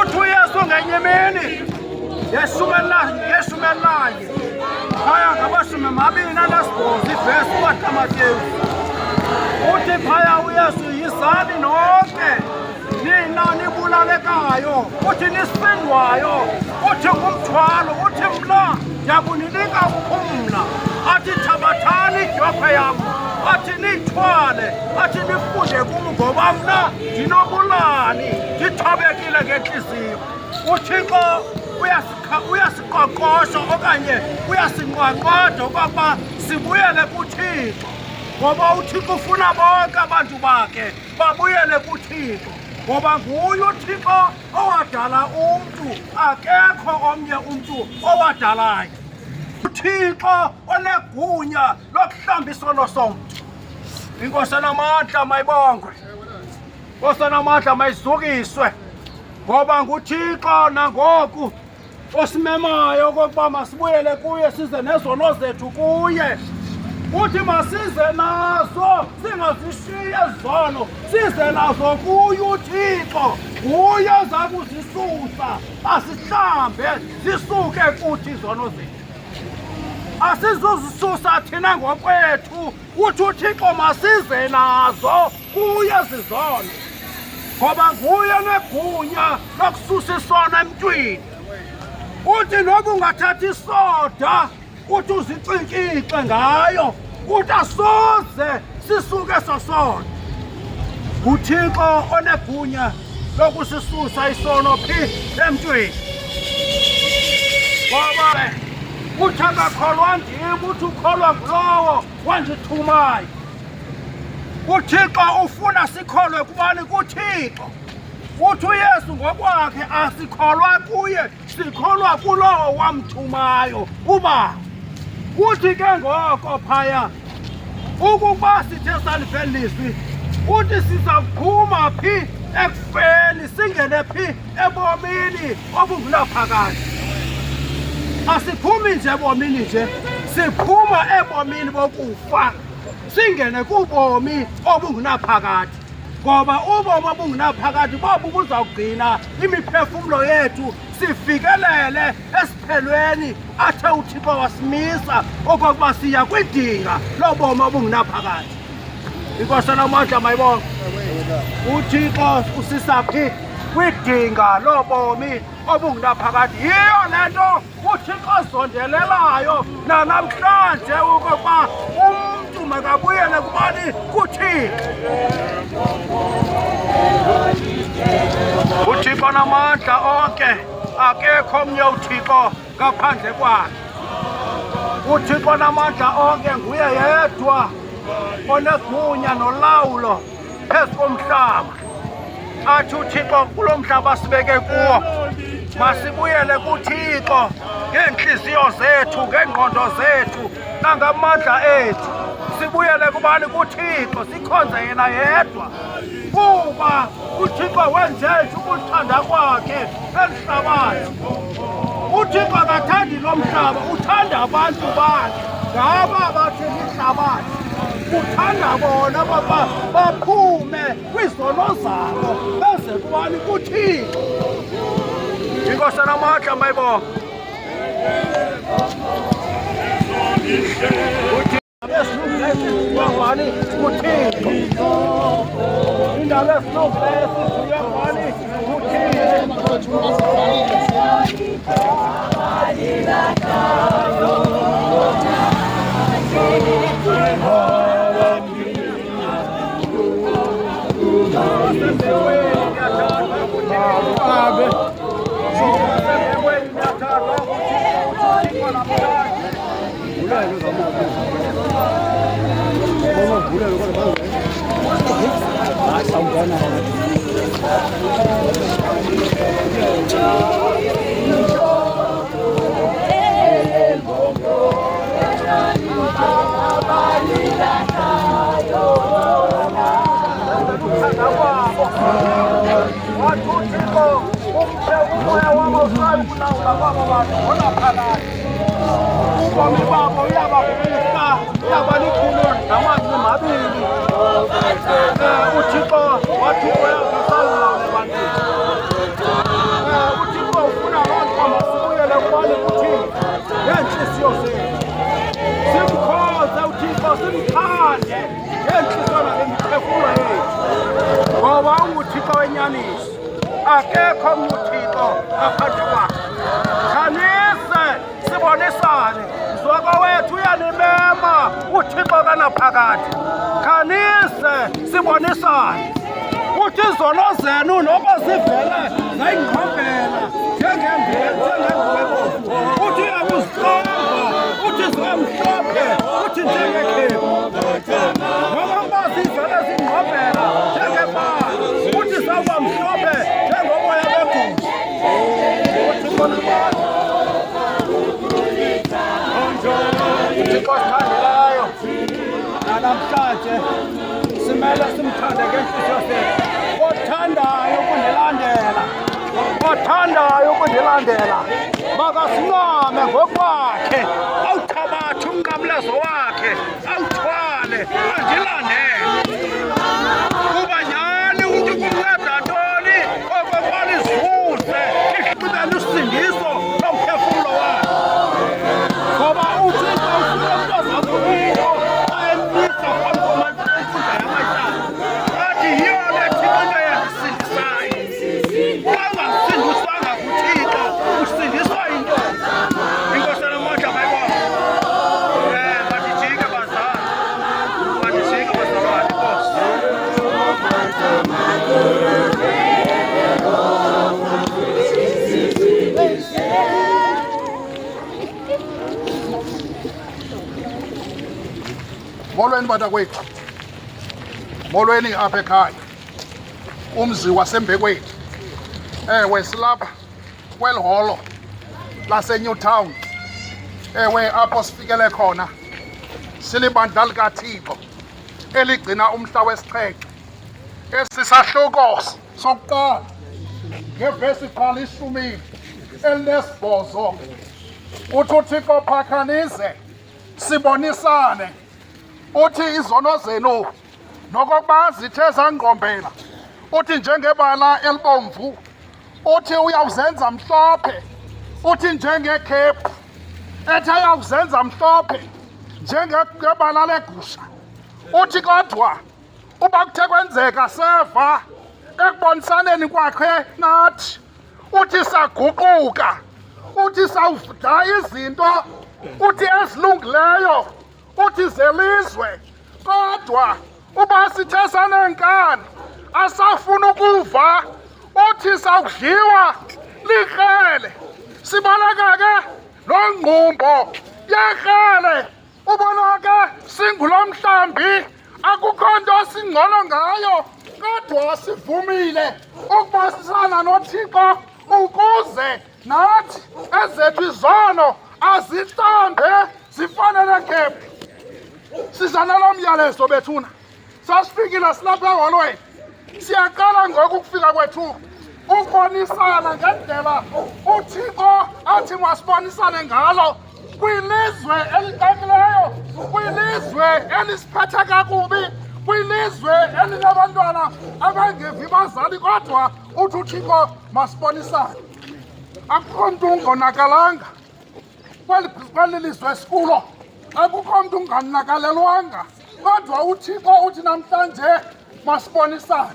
uthi uyesu ngenye imini ngeshumi elinanye phaya ngama-28 ivesi kukaTimoteyu uthi phaya uyesu yizani nonke nina nibulalekayo uthi nisindwayo uthi ngumthwalo uthi mna ndiyakuninika uphumla athi thabathani idyokwe yam athi niyithwale athi nifunde kum ngoba mna ndinobulali ndithobekile ngentliziyo uthixo uyasiqoqosha okanye uyasinqwanqwada okokuba sibuyele kuthixo ngoba uthixo ufuna bonke abantu bakhe babuyele kuthixo ngoba nguye uthixo owadala umntu akekho omnye umntu owadalayo uthixo onegunya lokuhlamba isono somntu inkosana amandla mayibongwe inkosana amandla mayizukiswe ngoba nguthixo nangoku osimemayo okokuba masibuyele kuye size nezono zethu kuye uthi masize nazo singazishiye izono size nazo kuye uthixo nguye oza kuzisusa asihlambe zisuke kuthi izono zethu asizuzisusa thina ngokwethu uthi uthixo masize nazo kuye zizono ngoba nguye negunya lokususa isono emntwini uthi noba ungathathi isoda uthi uzicinkixe ngayo uthi asoze sisuke sosono uthixo onegunya lokusisusa isono phi emntwini ngoba uthi akakholwa ndim uthi ukholwa ngulowo wandithumayo uthixo ufuna sikholwe kubani kuthixo uthi uyesu ngokwakhe asikholwa kuye sikholwa kulowo wamthumayo uba uthi ke ngoko phaya ukuba sithe saliveli lizwi uthi sizaphuma phi ekufeni singene phi ebomini obungunaphakade asiphumi nje ebomini nje siphuma ebomini bokufa singene kubomi obungunaphakade ngoba ubomi obungunaphakade bobu buzawugcina imiphefumlo yethu sifikelele esiphelweni athe uthixo wasimisa okokuba siya kwidinga lobomi obungunaphakade inkosana amandla mayibonke uthixo usisa phi kwidinga lobomi obungunaphakade yiyo le nto uthixo azondelelayo nanamhlanje okokuba umntu makabuyele kubani kuthixo uthixo namandla onke akekho omnye uthixo ngaphandle kwakhe uthixo namandla onke nguye yedwa onegunya nolawulo phezu komhlaba athi uthixo kulo mhlaba sibeke kuwo masibuyele kuthixo ngeentliziyo zethu ngeengqondo zethu nangamandla ethu sibuyele kubani kuthixo sikhonze yena yedwa kuba uthixo wenze ukuthanda kwakhe emhlabeni uthixo akathandi lo mhlaba uthanda abantu bakhe ngaba bathi lihlabathi uthanda bona baphume kwizono zabo beze kubani kuthixo inkosana amandla mayibonke Abesiyangani uThixo. Indaba esilungileyo siziyangani ubomi babo uyabafisa, uyabalikhulu namanzi mabili. uThixo wathi uyazisalula ebantwini. uThixo ufuna abantu masibuyele kubani uThixo ngeentliziyo zethu, simkhonze uThixo, simthande ngeentliziyo nangemiphefumlo yethu, ngoba unguThixo wenyaniso, akekho omnye uThixo ngaphandle kwakhe. Khanise sibonisane, mzwako wethu uyanimema uThixo kanaphakade. Khanise sibonisane, uthi izono zenu noba zivele zayingqombela njengengwebo, uthi uyakuzixova, uthi zingamhlophe, uthi njengekhefu. Noba mba zivele zingqombela njengebala, uthi zawuba mhlophe njengoboya begusha. uThixo sithandelayo, namhlanje simele simthande ngenhliziyo zethu. Othandayo ukundilandela, othandayo ukundilandela, makasincame ngokwakhe, awuthabathe umnqamlezo wakhe, awuthwale, andilandele. Kuba nyhani uthi kumnceda ntoni okokuba lizuze liqhibele usindiso lomphefumlo wakhe, ngoba uThixo ufuna umntu ozakuyiyo ayemisa phambi komankundla yamatyala, athi yiyo le Thixo into yandisindisayo. Xa ungasindiswanga kuThixo usindiswa yinto. Inkosi enamandla mayibonge. Mandijike bazali, mandijike bazalwane, Nkosi. Molweni batakwethu, molweni apha ekhaya, umzi wasembekweni. Ewe silapha kweli holo laseNewtown, ewe apho sifikele khona silibandla likaThixo eligcina umhla wesixhenxe. Esisahluko sokuqala ngevesi qala 18, uthi uThixo phakanize sibonisane, uthi izono zenu nokokuba zithe zangqombela, uthi njengebala elibomvu, uthi uyawuzenza mhlophe, uthi njengekhephu ethe uyawuzenza mhlophe njengebala legusha. Uthi kodwa uba kuthe kwenzeka seva ekubonisaneni kwakhe nathi, uthi saguquka, uthi sawuvda izinto, uthi ezilungileyo, uthi zelizwe, kodwa uba sithe sanenkani asafuna ukuva, uthi sawudliwa likrele. Sibaleka ke loo ngqumbo yekrele, ubona ke singulo mhlambi, akukho nto singcono ngayo, kodwa sivumile ukubasisana noThixo ukuze nathi ezethu izono azihlambe zifanele khephu. Siza nalo myalezo bethuna, sasifikile silapha eholweni, siyaqala ngoku ukufika kwethu ukubonisana ngendlela uThixo athi masibonisane ngalo kwilizwe elicakileyo, kwilizwe elisiphethe kakubi, kwilizwe elinabantwana abangevi bazali, kodwa uthi uThixo masibonisane. Akukho mntu ungonakalanga kweli lizwe esikulo, akukho mntu ungannakalelwanga kodwa uthixo uthi namhlanje masibonisane.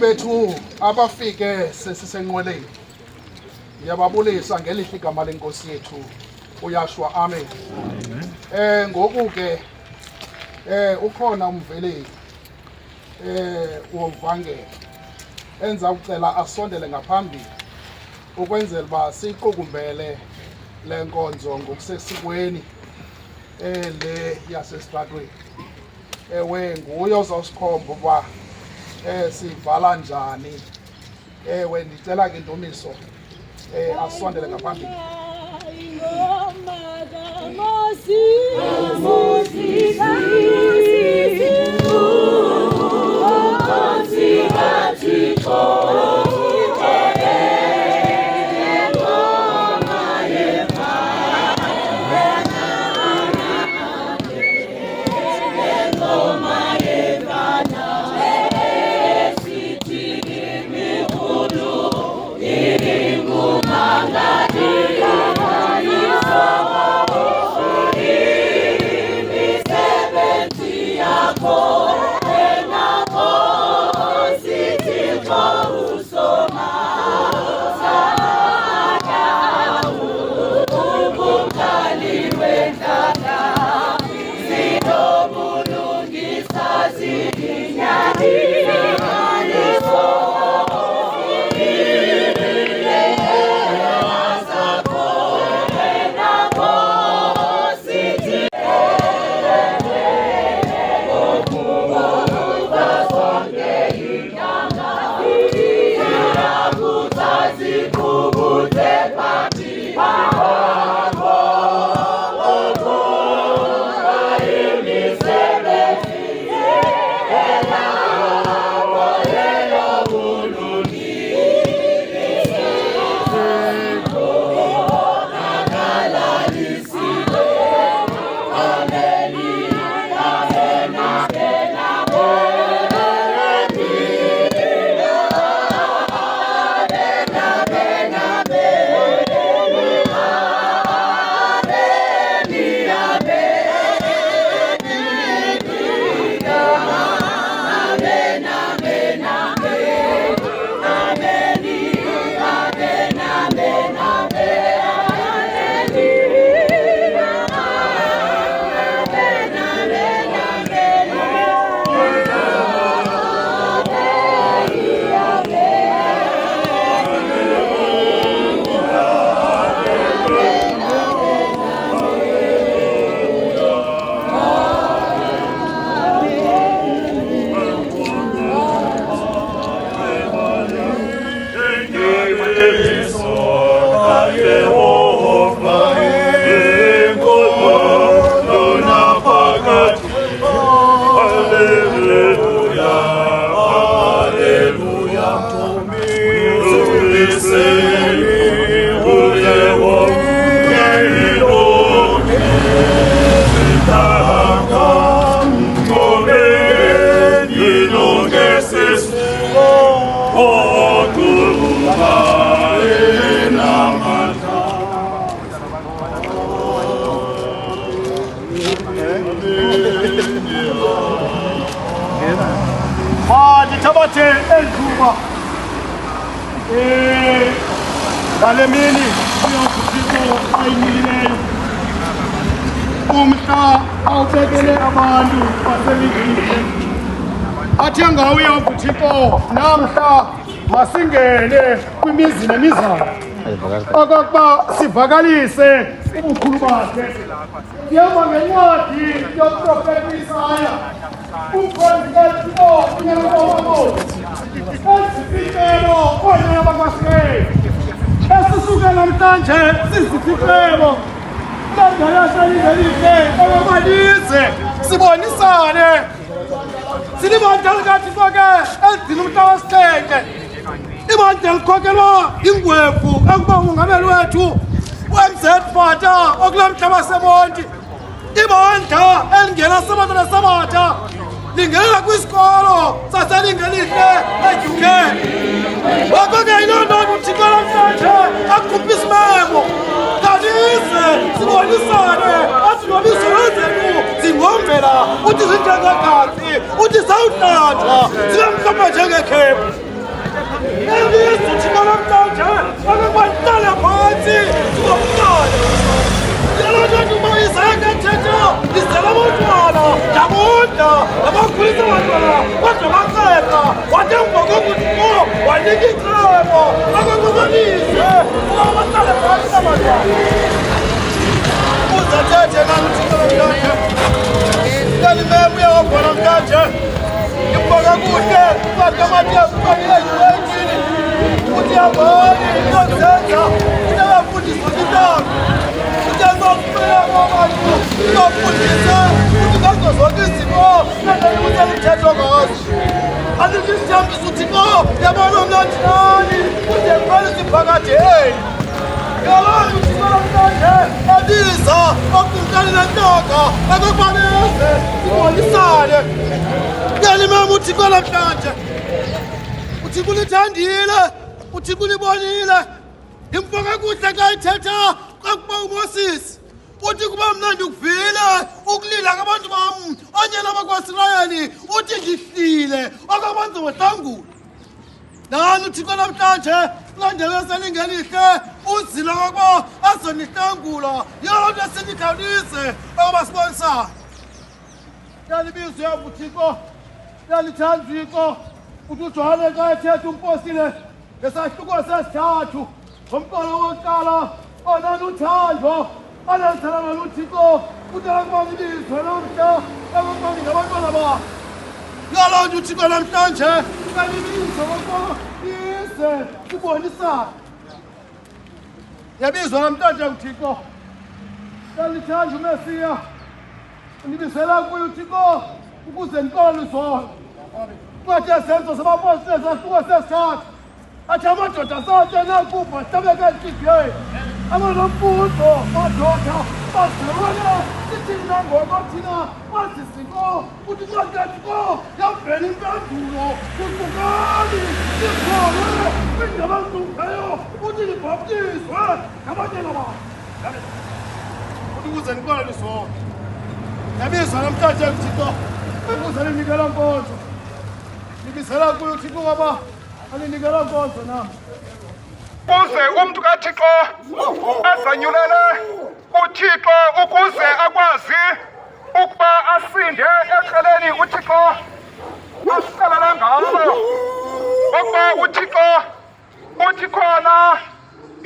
Bethu abafike sesisenqweleni ngiyababulisa ngelihle igama lenkosi yethu uYashua, amen. Ngoku ke ukhona umveleli wovangelo enza ucela asondele ngaphambili ukwenzela uba siyiqukumbele le nkonzo ngokusesikweni le yasesitratweni. Ewe nguye ozawusikhomba uba sivala njani. Ewe ndicela ke Ntomiso asondele ngaphambili. Be Thabathe elithuba ngale mini uyokuthixo ayinilileyo umhla awubekele abantu baselingile athe ngawo uyokuthixo namhla masingene kwimizi nemizana okokuba sivakalise ubukhulu bakhe. Siyehamba ngencwadi yoprofeti Isaya ukhonzekelo unyakabomamo esifikelo onyaka bakwasireli esisuke namhlanje sizifikelo langayasalingelihle okwamalize sibonisane silibandla likathixo ke elidina umhla wesithenke ibandla likhokelwa ingwevu ekuba umongameli wethu uMZ Bhatha okula mhlaba semonti ibandla elingena sabatha nesabatha lingena kwisikolo saselingelihle e-UK. Ngakho ke yiloo nto uthixo namhlanje akhuphe isimemo kanise sibonisane asinobisi lwezenu zingomvela uthi zinjengegazi uthi zawuhlanjwa zibe mhlophe njengekhephu. Elizwe uthixo namhlanje akuba lihlale phantsi sibonisane. Yiloo nto uba Isaya kathetha lizela abantwana ndabonda nabakhulisa abantwana kodwa baceka wade ngokokuthixo wanika icebo akakubalise ukuba bahlale phantsi abantwana uzathethe nani uthixo namhlanje kalimeme uyahamba namhlanje imboka kuhle ubakamatiyazi ubanilezileyithini uthi yabani iyozenza into yabafundisa intanga uzofundisa ukuthi ngazo zonke izinto nangalukuthi mthetho ngazo asithi sithambisa uthixo yabona mnanjani ude mfanisi phakathi yabona uthixo namhlanje abiza okumkani nentonga akokubaneze sibonisane kuyalimema uthixo namhlanje uthixo ulithandile uthixo ulibonile imfoka kuhle ka ithetha kakuba uMoses uthi kuba mnandi ukuvile ukulila ngabantu bam onyana bakwaSirayeli uthi ngihlile okabantu wehlangula nani uthixo namhlanje kulandela eselingelihle uzila kokuba azonihlangula yiloo nto sinikhawulise okuba sibonisane. Yalibizo yabo uthixo yalithanda uthixo uthi uJohane ka ethetha umpostile ngesahluko sesithathu ngomqolo wokuqala onani uthando alazalana luthixo uThixo ilizwe lomhla abantwana ngabantwana bakhe. Yaloo nto uthixo namhlanje kalibizwa kokuba ize sibonisane. Yabizwa namhlanje uthixo kalithanda uMesiya unibizela kuyo uthixo ukuze ndixole izolo kwathi ezenzo zabapostile sahluko sesithathu athi amadoda asathe nakufa sihlabeke entliziyweni abanomfundo madoda bazibona sithini nangoko thina bazizinto uthi xakathixo yavela impendulo kuqukani sikholwe kwindaba ezilungileyo uthi libhaptizwe ngabantwana bakhe uthi ukuze ndixole izolo. Yabizwa namhlanje uthixo ukuze linikela nkonzo nibizela kuyo uthixo ngoba alinikela nkonzo nam ukuze umntu kaThixo azanyulele uThixo ukuze akwazi ukuba asinde eceleni uThixo asiqalele ngalo ngokuba uThixo uthi khona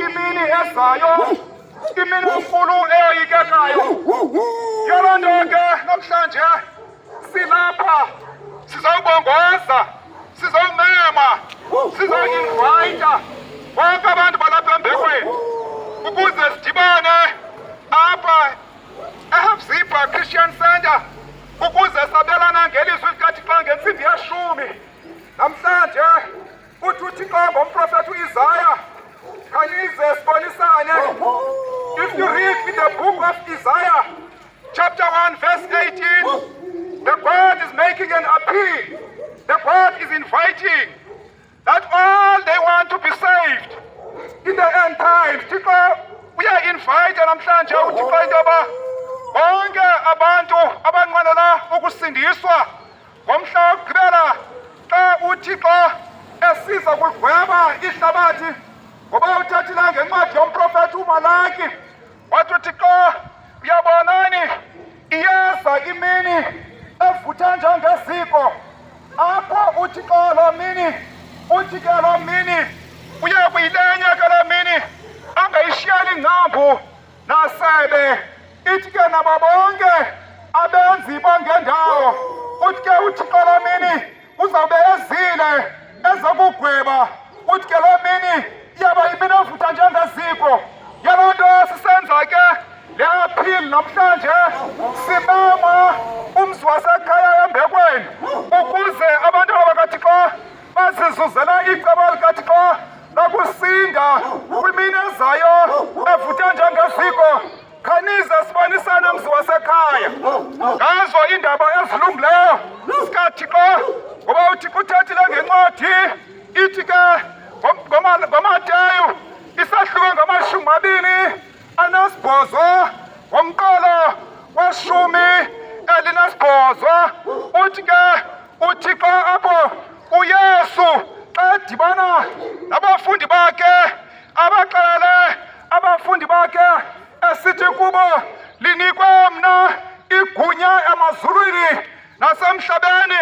imini ezayo imini enkulu eyoyikekayo. Yiloo nto ke namhlanje silapha sizawubongoza sizawumema sizawu-invayitha bonke abantu balapha embekweni ukuze sidibane apha eHabzibha Christian Center ukuze sabelana ngelizwi likaThixo ngentsimbi yeshumi. Namhlanje uthi uThixo ngomprofethi uIsaya, khanize sibonisane. If you read in the book of Isaiah, chapter 1, verse 18, the God is making an appeal. The God is inviting that all they want to be saved in the end times. Thixo uyainvite namhlanje uThixo into yoba bonke abantu abanqwenela ukusindiswa ngomhla wokugqibela xa uThixo esiza kudweba ihlabathi, ngoba uthathile ngencwadi yomprofethi uMalaki wathi uThixo, uyabonani iyeza imini evutha njengeziko, apho uThixo loo mini uthi ke loo mini uya kuyilenya ke loo mini angayishiyeli ingcambu nasebe. Ithi ke nabo bonke abenzi bangendawo uthi ke uThixo loo mini uzawube ezile ezokugweba. Uthi ke loo mini iyaba imini evutha njengeziko. Yaloo nto sisenza ke le appeal namhlanje, simema umzi wasekhaya embekweni ukuze abantu abakaThixo bazizuzela icebo likaThixo lokusinda kwimini ezayo evutha njengeziko. Khanize sibonisane mzi wasekhaya ngazo iindaba ezilungileyo zikaThixo, ngoba uThixo uthethile ngencwadi ithi ke ngoMateyu isahluko ngamashumi 28 ngomqolo we-18 uthi ke uThixo apho uYesu xa edibana nabafundi bakhe abaxele abafundi bakhe esithi kubo, linikwe mna igunya emazulwini nasemhlabeni.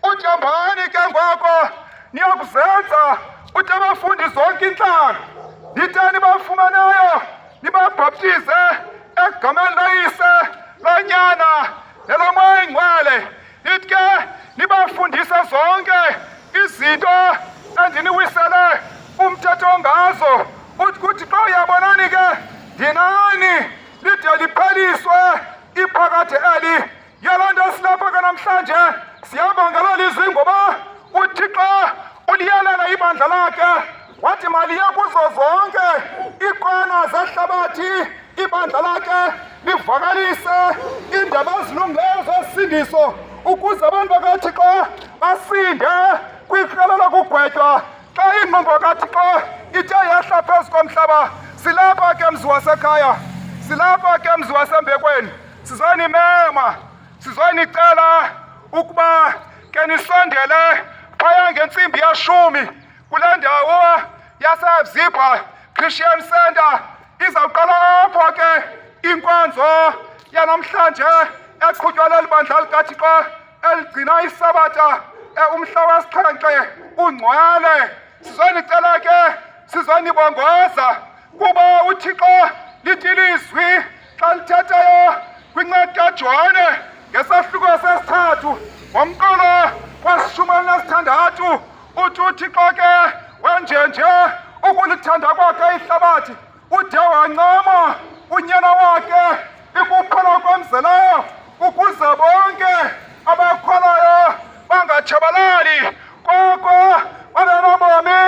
Uthi hambani ke ngoko niyakuzenza uthi abafundi zonke intlanga, nithe nibafumeneyo nibabhaptize egameni loYise, loNyana neloMoya Oyingcwele. Nithi ke nibafundise zonke izinto endiniwisele umthetho ngazo. Uthi kuthi xa uyabonani ke ndinani lide lipheliswe iphakade eli. Yaloo nto silapha ke namhlanje sihamba ngelo lizwi, ngoba uThixo uliyelela ibandla lakhe wathi maliye kuzo zonke iikona zehlabathi ibandla lakhe livakalise iindaba ezilungileyo zosindiso ukuze abantu bakaThixo basinde kwikrala lokugwetywa xa ingqondo kaThixo ithe yehla phezu komhlaba. Silapha ke mzi wasekhaya, silapha ke mzi wasembekweni, sizonimema, sizonicela ukuba ke nisondele phaya ngentsimbi yeshumi kule ndawo yaseZibha Christian Center. Izawuqala apho ke inkonzo yanamhlanje eqhutywa leli bandla likaThixo eligcina isabatha umhla wesi-7 ungcwele. Sizonicela ke sizonibongoza kuba uThixo lithi ilizwi xa lithethayo kwincwadi kaJohane ngesahluko sesi-3 ngomqolo wesi-16 uthi uThixo ke wenjenje ukulithanda kwakhe ihlabathi ude wancama unyana wakhe ikuphela kwemzeleyo ukuze bonke abakhwelayo bangatshabalali koko babe nobomi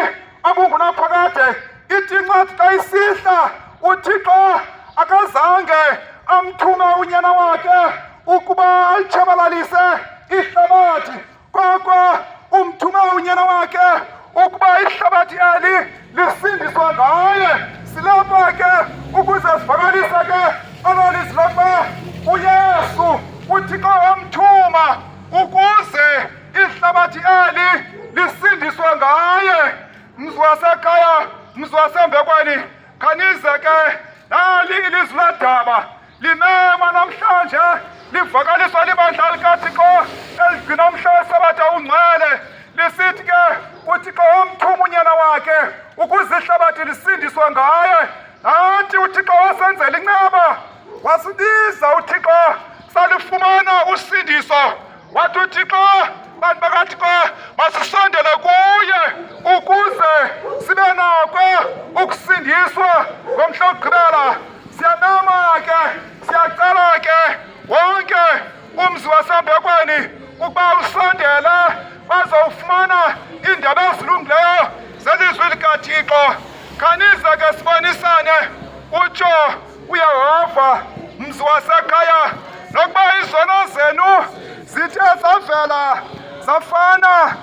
obungunaphakade. Ithi incwadi xa isihla uThixo akazange amthume unyana wakhe ukuba alitshabalalise ihlabathi, koko umthume unyana wakhe ukuba ihlabathi eli lisindiswa ngaye. Silapha ke ukuze sivakalise ke olo lizwi lokuba uYesu uThixo wamthuma ukuze ihlabathi eli lisindiswe ngaye. Mzi wasekhaya, mzi wasembekweni, khanize ke nali ilizwi ledaba limema namhlanje livakaliswa libandla likaThixo eligcina umhla wesabatha ungcwele, lisithi ke uThixo wamthuma unyana wakhe ukuze ihlabathi lisindiswe ngaye. Nathi uThixo wasenzela inceba, wasibiza uThixo salifumana usindiso. Wathi uThixo bantu bakaThixo masisondele kuye ukuze sibe nako ukusindiswa ngomhla wokugqibela. Siyamema ke, siyacela ke wonke umzi wasembekweni ukuba usondela bazawufumana iindaba ezilungileyo zelizwi likaThixo. Khanize ke sibonisane utsho uYehova mzi wasekhaya nokuba izono zenu zithe zavela zafana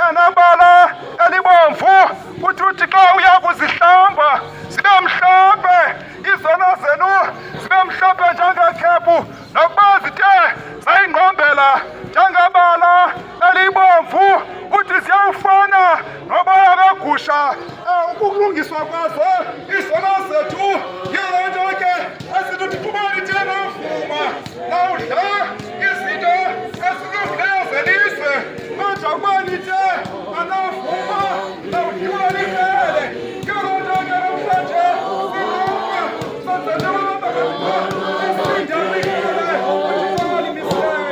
enebala elibomvu, uthi uThixo uya kuzihlamba zibe mhlophe, izono zenu zibe mhlophe njengekhephu, nokuba zithe zayingqombela njengebala elibomvu, uthi ziyawufana noboya begusha. Ukulungiswa kwazo izono zethu yile nto ke esithi uthixubani thena uvuma nawudla izinto ezilungileyo zelizwe manje ukuba nithe anavuma nawudliwa lifele. Yile nto ke namhlanje siluma senzele isindalikele uthixo limisele.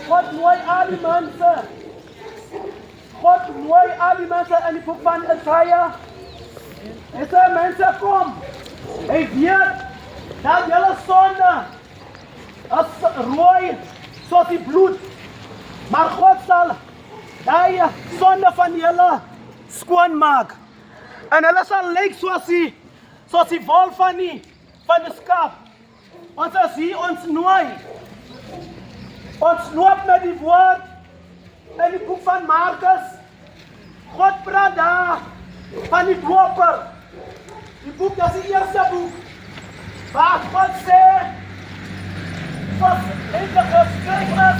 God mooi alle mensen. God mooi alle mensen en die boek van Isaiah. En sê mense kom. Hy weet dat julle sonde is rooi soos die bloed. Maar God sal die sonde van julle skoon maak. En hulle sal lyk soos die wol van die skaap. Ons is hier, ons nooi. Ons loop met die woord in die boek van Markus. God praat daar van die doper. Die boek is die eerste boek waar God sê wat eintlik geskryf is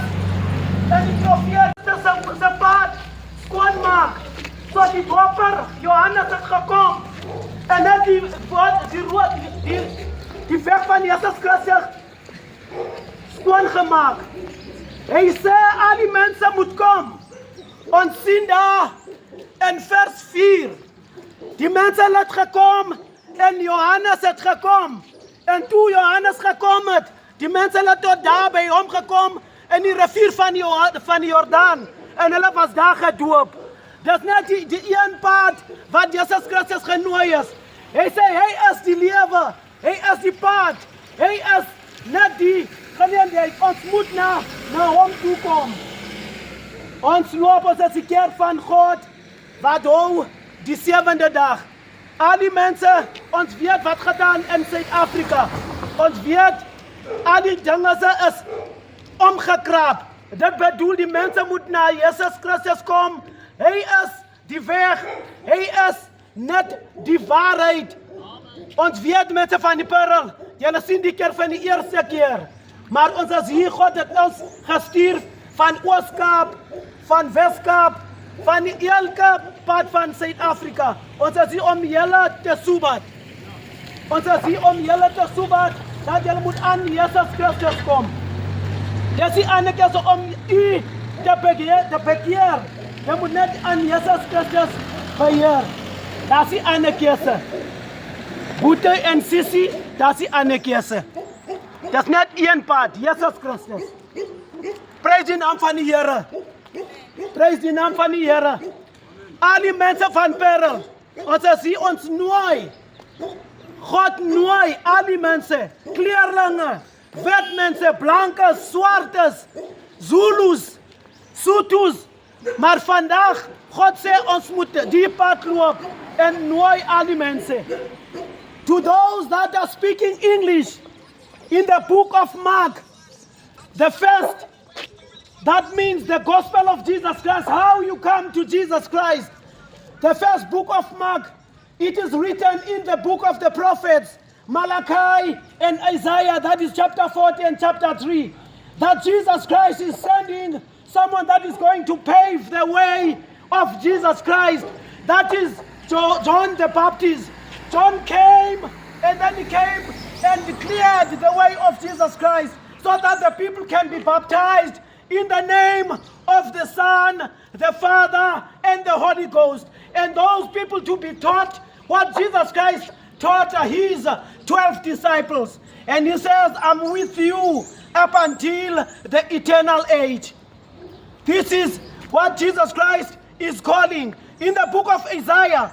en die profete se pad skoon maak. So die doper Johannes het gekom en het die weg van Jesus Christus skoon gemaak. Hy sê al die mense moet kom. Ons sien daar in vers 4. Die mense het gekom en Johannes het gekom. En toe Johannes gekom het, die mense het tot daar by hom gekom in die rivier van die Jordaan. En hulle was daar gedoop. Dis net die een pad wat Jesus Christus genooi is. Hy sê hy is die lewe. Hy is die pad. Hy is net die geleentheid. Ons moet na hom toe kom. Ons loop ons as die kerk van God wat hou die 7de dag. Al die mense, ons weet wat gedaan in Suid-Afrika. Ons weet al die dinge is omgekrap. Dit bedoel die mense moet na Jesus Christus kom. Hy is die weg. Hy is net die waarheid. Ons weet mense van die Parel. Julle sien die kerk van die eerste keer. Maar ons is hier, God het ons gestuur van Ooskaap, van Weskaap, van elke pad van Suid-Afrika. Ons is hier om julle te soebat. Ons is hier om julle te soebat, dat julle moet aan Jesus Christus kom. Dis die ander keer om u de bekeer. Je moet net aan Jezus Christus beheer. Dat is die ene keuse. Boete en Sissie, dat is die ene keuse. Dat is net één pad, Jezus Christus. Prijs die naam van die Here. Prijs die naam van die Here. Al die mensen van Perel, ons zie ons nooi. God nooi al die mensen, kleerlinge, witmense, blankes, swartes, Zulus, Soetus. Maar vandaag, God sê ons moet die pad loop en nooi al die mensen. To those that are speaking English, in the book of Mark, the first, that means the gospel of Jesus Christ, how you come to Jesus Christ. The first book of Mark, it is written in the book of the prophets, Malachi and Isaiah, that is chapter 40 and chapter 3, that Jesus Christ is sending someone that is going to pave the way of Jesus Christ. That is John the Baptist. John came and then he came and declared the way of Jesus Christ so that the people can be baptized in the name of the Son, the Father, and the Holy Ghost. And those people to be taught what Jesus Christ taught his 12 disciples. And he says, I'm with you up until the eternal age. This is what Jesus Christ is calling. In the book of Isaiah,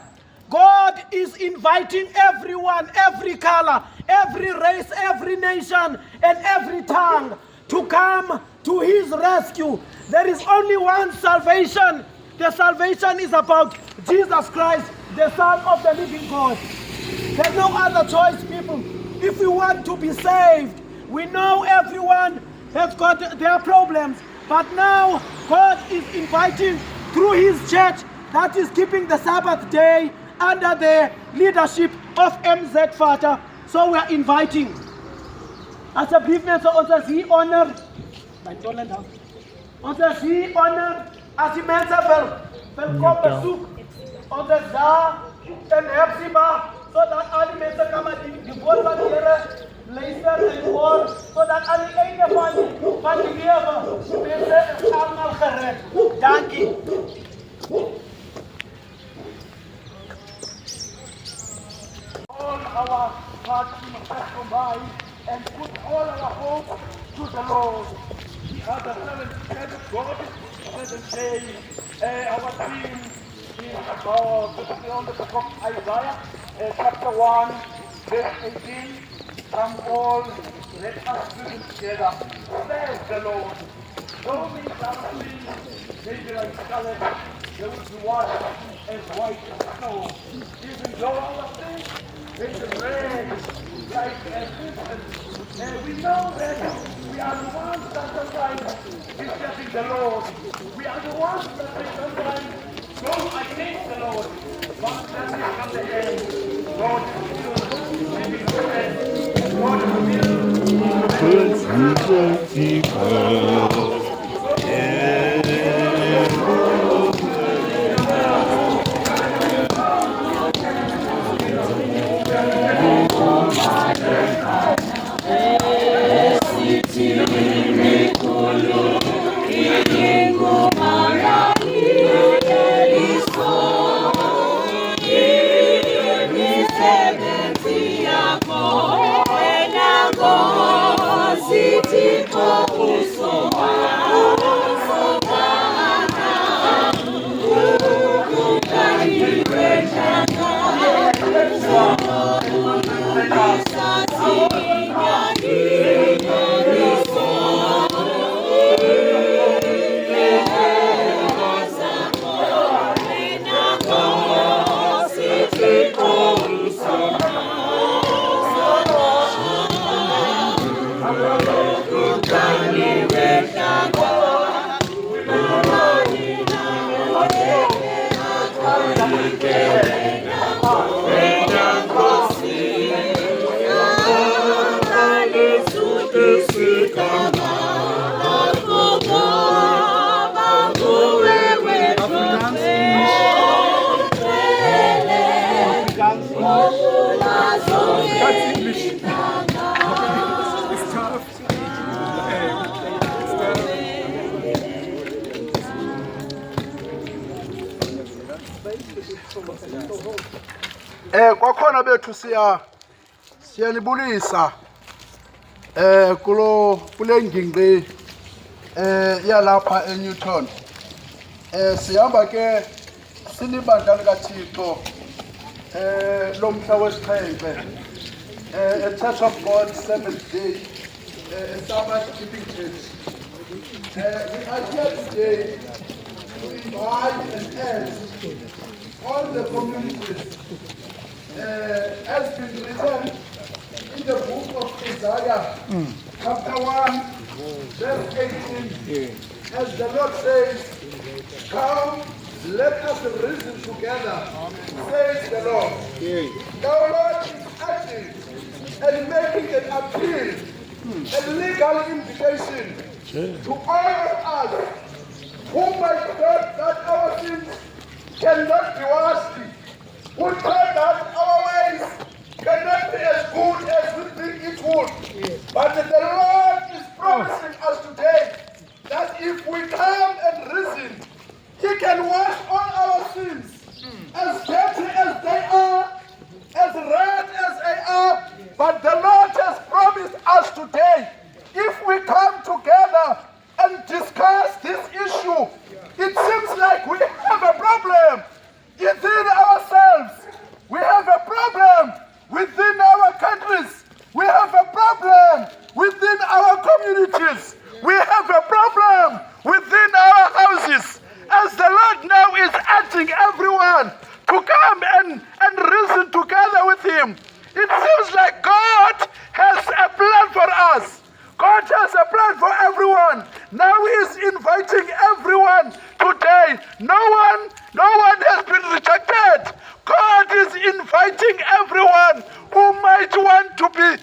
God is inviting everyone, every color, every race, every nation, and every tongue to come to his rescue. There is only one salvation. The salvation is about Jesus Christ, the Son of the living God. There's no other choice, people. If we want to be saved, we know everyone has got their problems. But now God is inviting through his church that is keeping the Sabbath day under the leadership of MZ Vater. So we are inviting. Asseblief mense, ons is hier onder. Ons is hier onder. As die mense wil kom besoek, ons is daar in Hepzibah, sodat al die mense kan maar die woord van die Here luister en hoor, sodat aan die einde van die lewe mense is allemaal gered. Dankie. All our hearts must combine and put all our hope to the Lord. The seventh of God doesn't say our theme is about on the book of Isaiah, chapter 1, verse 18. Come all, let us do it together. Praise the Lord. Though we shall see, maybe like scarlet, they will be washed as white as snow. Even though our sins, they will red like as crimson. And we know that we are the ones that sometimes rejecting the Lord. We are the ones that they sometimes go against the Lord. But then we come to the end. God is still living the end. God is City, Kwakhona bethu siyanibulisa kule ngingqi yalapha eNewton. Sihamba ke silibandla likaThixo lomhla wesixhenxe, a Church of God Seventh Day Sabbath Keeping Church. We are here today to invite and ask all the communities, as been written in the book of Isaiah, chapter 1, verse 18, as the Lord says, "Come, let us reason together," says the Lord. The Lord is acting and making an appeal, a legal invitation to all of us who might thought that our sins cannot be washed, who thought that our ways cannot be as good as we think it would. But the Lord is promising us today that if we come and reason, He can wash all our sins, as dirty as they are, as red as they are. But the Lord has promised us today, if we come together and discuss this issue, it seems like we have a problem within ourselves. We have a problem within our countries. We have a problem within our communities. We have a problem within our houses. As the Lord now is asking everyone to come and reason together with Him. It seems like God has a plan for us. God has a plan for everyone. Now He is inviting everyone today. No one has been rejected. God is inviting everyone who might want to be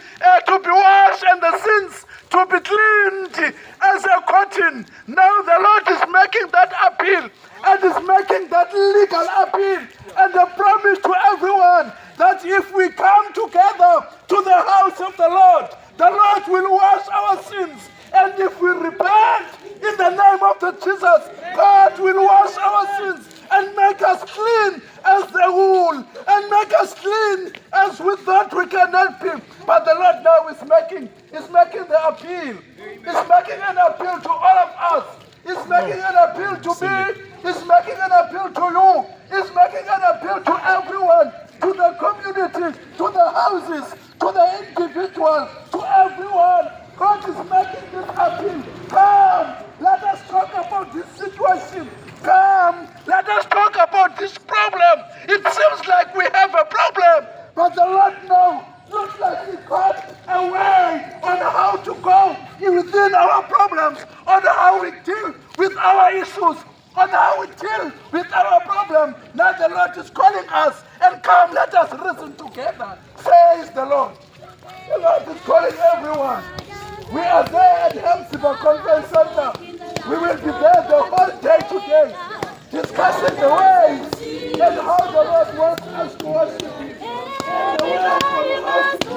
washed and the sins to be cleaned as a cotton. Now the Lord is making that appeal and is making that legal appeal and a promise to everyone that if we come together to the house of the Lord will wash our sins. And if we repent in the name of the Jesus, God will wash our sins and make us clean as the wool, and make us clean as we thought we cannot be. But the Lord now is making the appeal. He's making an appeal to all of us. He's making an appeal to me. He's making an appeal to you. He's making an appeal to everyone, to the community, to the houses, to the individual, to everyone. God is making this appeal. Come, let us talk about this situation. Come, let us talk about this problem. It seems like we have a problem, but the Lord now looks like He got a way on how to go within our problems, on how we deal with our issues, on how we deal with our problem. Now the Lord is calling us, and come, let us reason together, says the Lord. The Lord is calling everyone. We are there at Hemsiba Conference Center. We will be there the whole day today, discussing the ways and how the Lord wants us to worship Him. And the ways for us to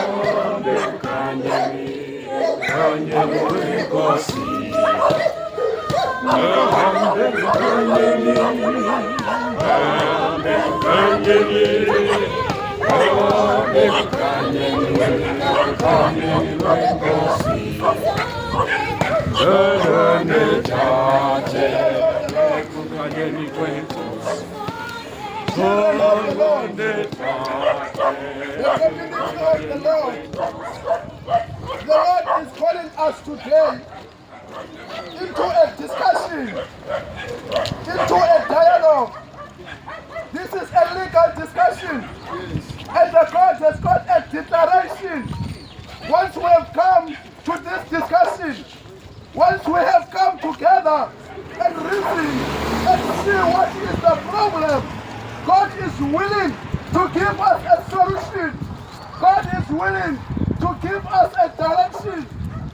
Oh The Lord is calling us today into a discussion, into a dialogue. This is a legal discussion, and the God has got a declaration. Once we have come to this discussion, once we have come together and reason and see what is the problem, God is willing to give us a solution. God is willing to give us a direction.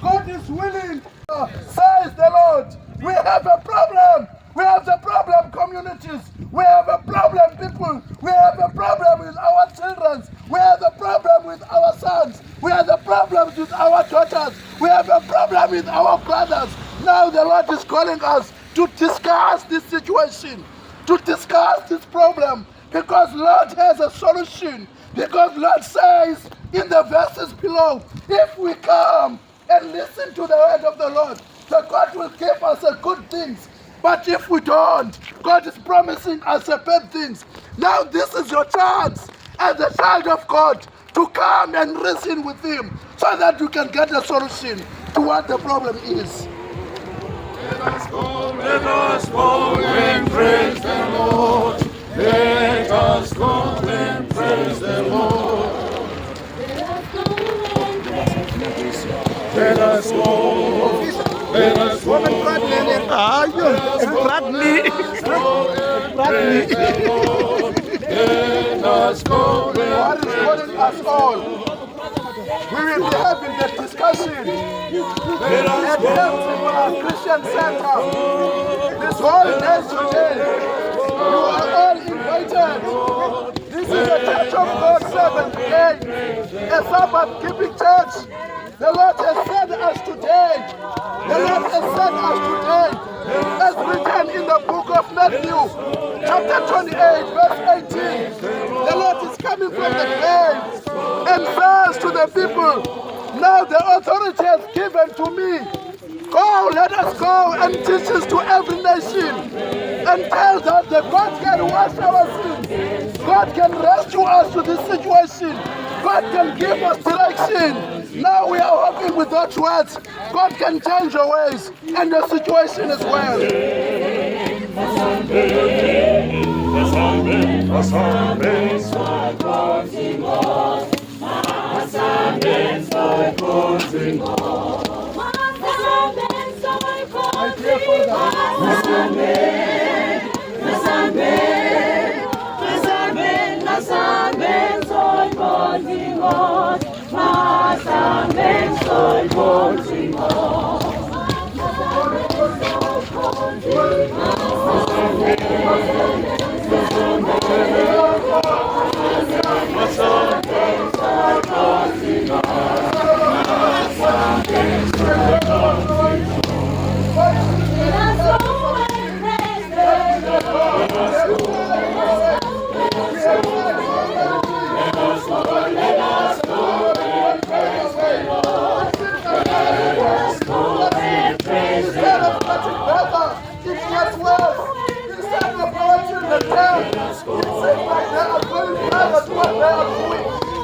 God is willing, says the Lord. We have a problem. We have the problem, communities. We have a problem, people. We have a problem with our children. We have a problem with our sons. We have a problem with our daughters. We have a problem with our brothers. Now the Lord is calling us to discuss this situation, to discuss this problem, because Lord has a solution. Because Lord says in the verses below, if we come and listen to the word of the Lord, the God will give us a good things. But if we don't, God is promising us a bad things. Now this is your chance as a child of God to come and reason with Him so that you can get a solution to what the problem is. Let us go and praise the Lord. Let us go and praise the Lord. Let us go. Let us go. Let us go. God is calling us all. We will be having the discussion at Hillsborough Christian Center this whole day today. You are all invited. This is the Church of God 7th Day, a Sabbath-keeping church. The Lord has sent us today. The Lord has sent us today, as written in the book of Matthew, chapter 28, verse 18. The Lord is coming from the grave and says to the people, now the authority has given to me. Go, let us go and teach this to every nation and tell that the God can wash our sins. God can rescue us to this situation. God can give us direction. Now we are hoping with those words, God can change your ways and the situation is well.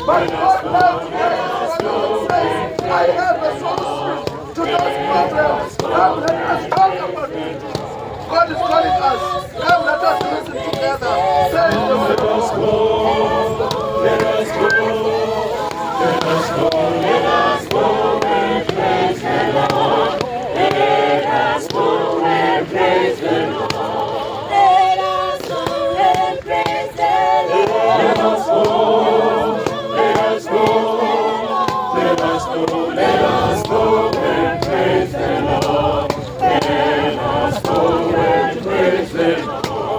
But God now today, I have a solution to those problems. Come, let us talk about it. God is calling us. Come, let us listen together. Say the word. Let us go. Let us go. Let us go. Let us go and praise the Lord. Let us go and praise the Lord. Let us go and praise the Lord. Let us go. Let us go and praise the Lord. Let us go and praise the Lord.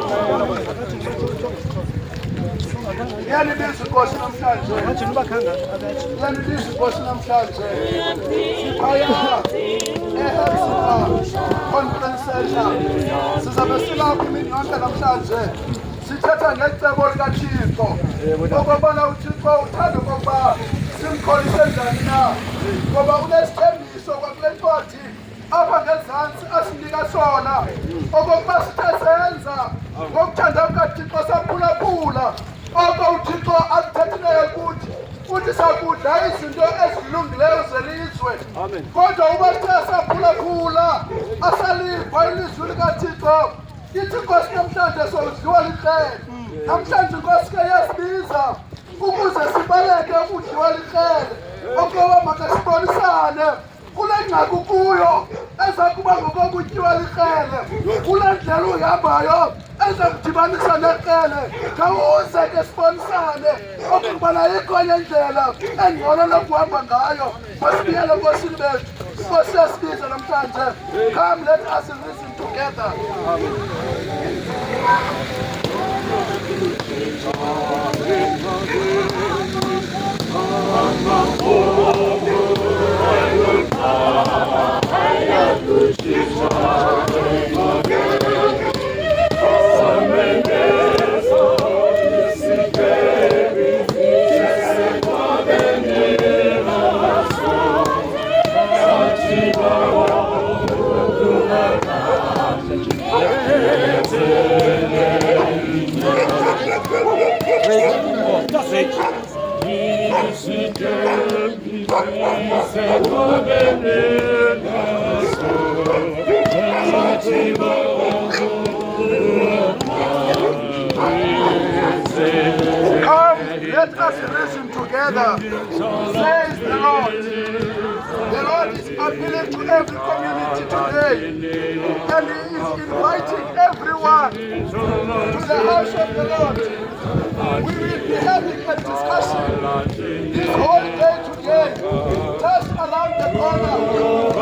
inkosi namhlanje. Landisa inkosi namhlanje. Siphaya conference center. Sizabe silapho imini yonke namhlanje. Sithetha ngecebo likaThixo. Okubana uThixo uthanda okokuba simkholise njani na. Ngoba unesithembiso kwakule ncwadi apha ngezantsi asinika sona. Okokuba sithe senza ngokuthanda kukaThixo saphulaphula. Oko uThixo azithethileyo kuthi. Uthi sakudla izinto ezilungileyo zelizwe. Kodwa uba sithe saphulaphula asalipha ilizwi likaThixo. Ithi inkosi namhlanje sodliwa likrele. Namhlanje inkosi ke yasibiza ukuze sibaleke ukudliwa likrele. Okoba makasibonisane kule ngxaki kuyo eza kuba ngokokutyiwa likrele. Kule ndlela uyihambayo eza kudibanisa nekrele. Khawuze ke sibonisane okubana ayikho enye ndlela engcono lokuhamba ngayo. Masibiyele enkosini bethu. Inkosi yasibiza namhlanje. Come, let us reason together. Come, let us reason together, says the Lord. The Lord is appealing to every community today, and He is inviting everyone to the house of the Lord. We will be having a discussion this whole day today, just around the corner,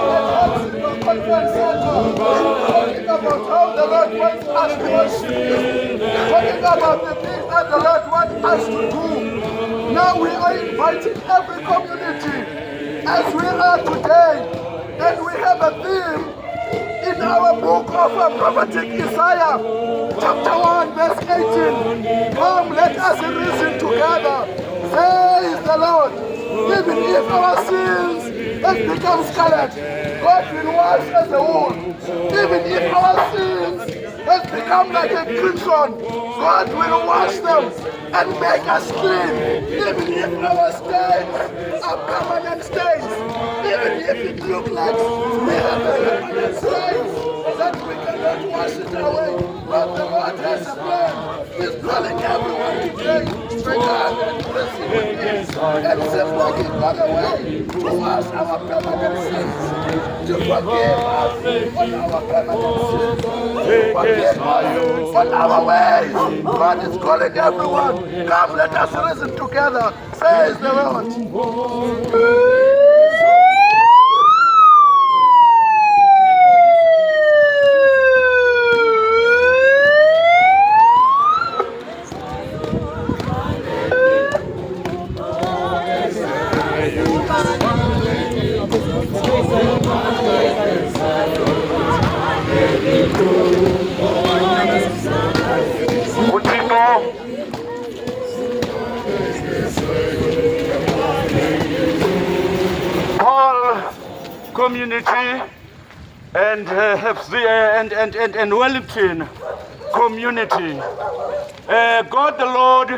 at Hudson Conference Center, talking about how the Lord wants us to worship, talking about the things that the Lord wants us to do. Now we are inviting every community as we are today, and we have a theme in our book of prophetic Isaiah, chapter 1, verse 18. Come, let us reason together, says the Lord. Even if our sins have become scarlet, God will wash as a wool. Even if our sins have become like a crimson, God will wash them and make us clean. Even if our stains are permanent stains, even if it looks like we have a permanent stains that we cannot wash it away, but the Lord has a plan. He's calling everyone today to come and receive Him and simply give God away to wash our permanent sins, to forgive us on our permanent sins, to forgive us on our ways. God is calling everyone. Come, let us reason together, says the Lord. Community and Wellington community. God the Lord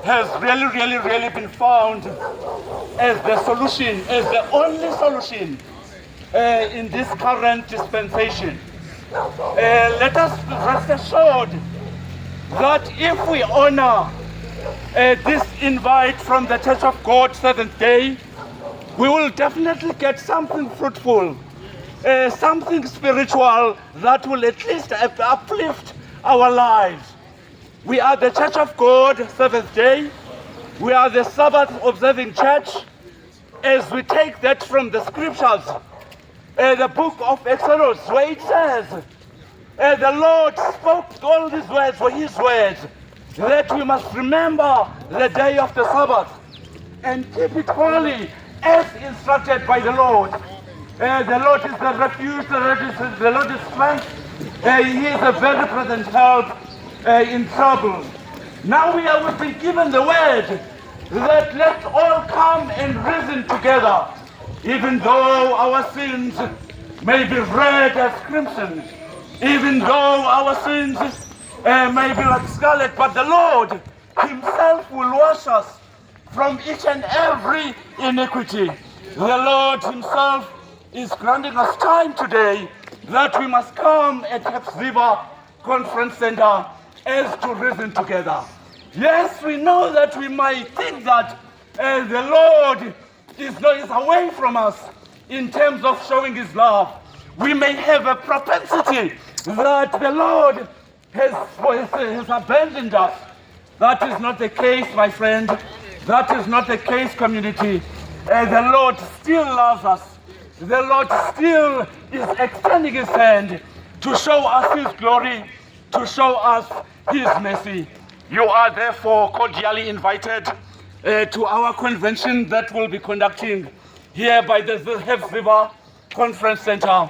has really been found as the solution, as the only solution in this current dispensation. Let us rest assured that if we honor this invite from the Church of God Seventh Day, we will definitely get something fruitful, something spiritual that will at least uplift our lives. We are the Church of God Seventh Day. We are the Sabbath observing church. As we take that from the scriptures, the book of Exodus, where it says, the Lord spoke all these words were His words. that we must remember the day of the Sabbath and keep it holy as instructed by the Lord. The Lord is the refuge, the Lord is strength. He is a very present help in trouble. Now we've been given the word that let all come and reason together, even though our sins may be red as crimson, even though our sins may be like scarlet, but the Lord himself will wash us from each and every iniquity. The Lord himself is granting us time today that we must come at Hepzibah Conference Center as to reason together. Yes, we know that we might think that the Lord is away from us in terms of showing his love. We may have a propensity that the Lord has abandoned us. That is not the case, my friend. That is not the case, community. The Lord still loves us. The Lord still is extending his hand to show us his glory, to show us his mercy. You are therefore cordially invited to our convention that will be conducting here by the Hepzibah Conference Center.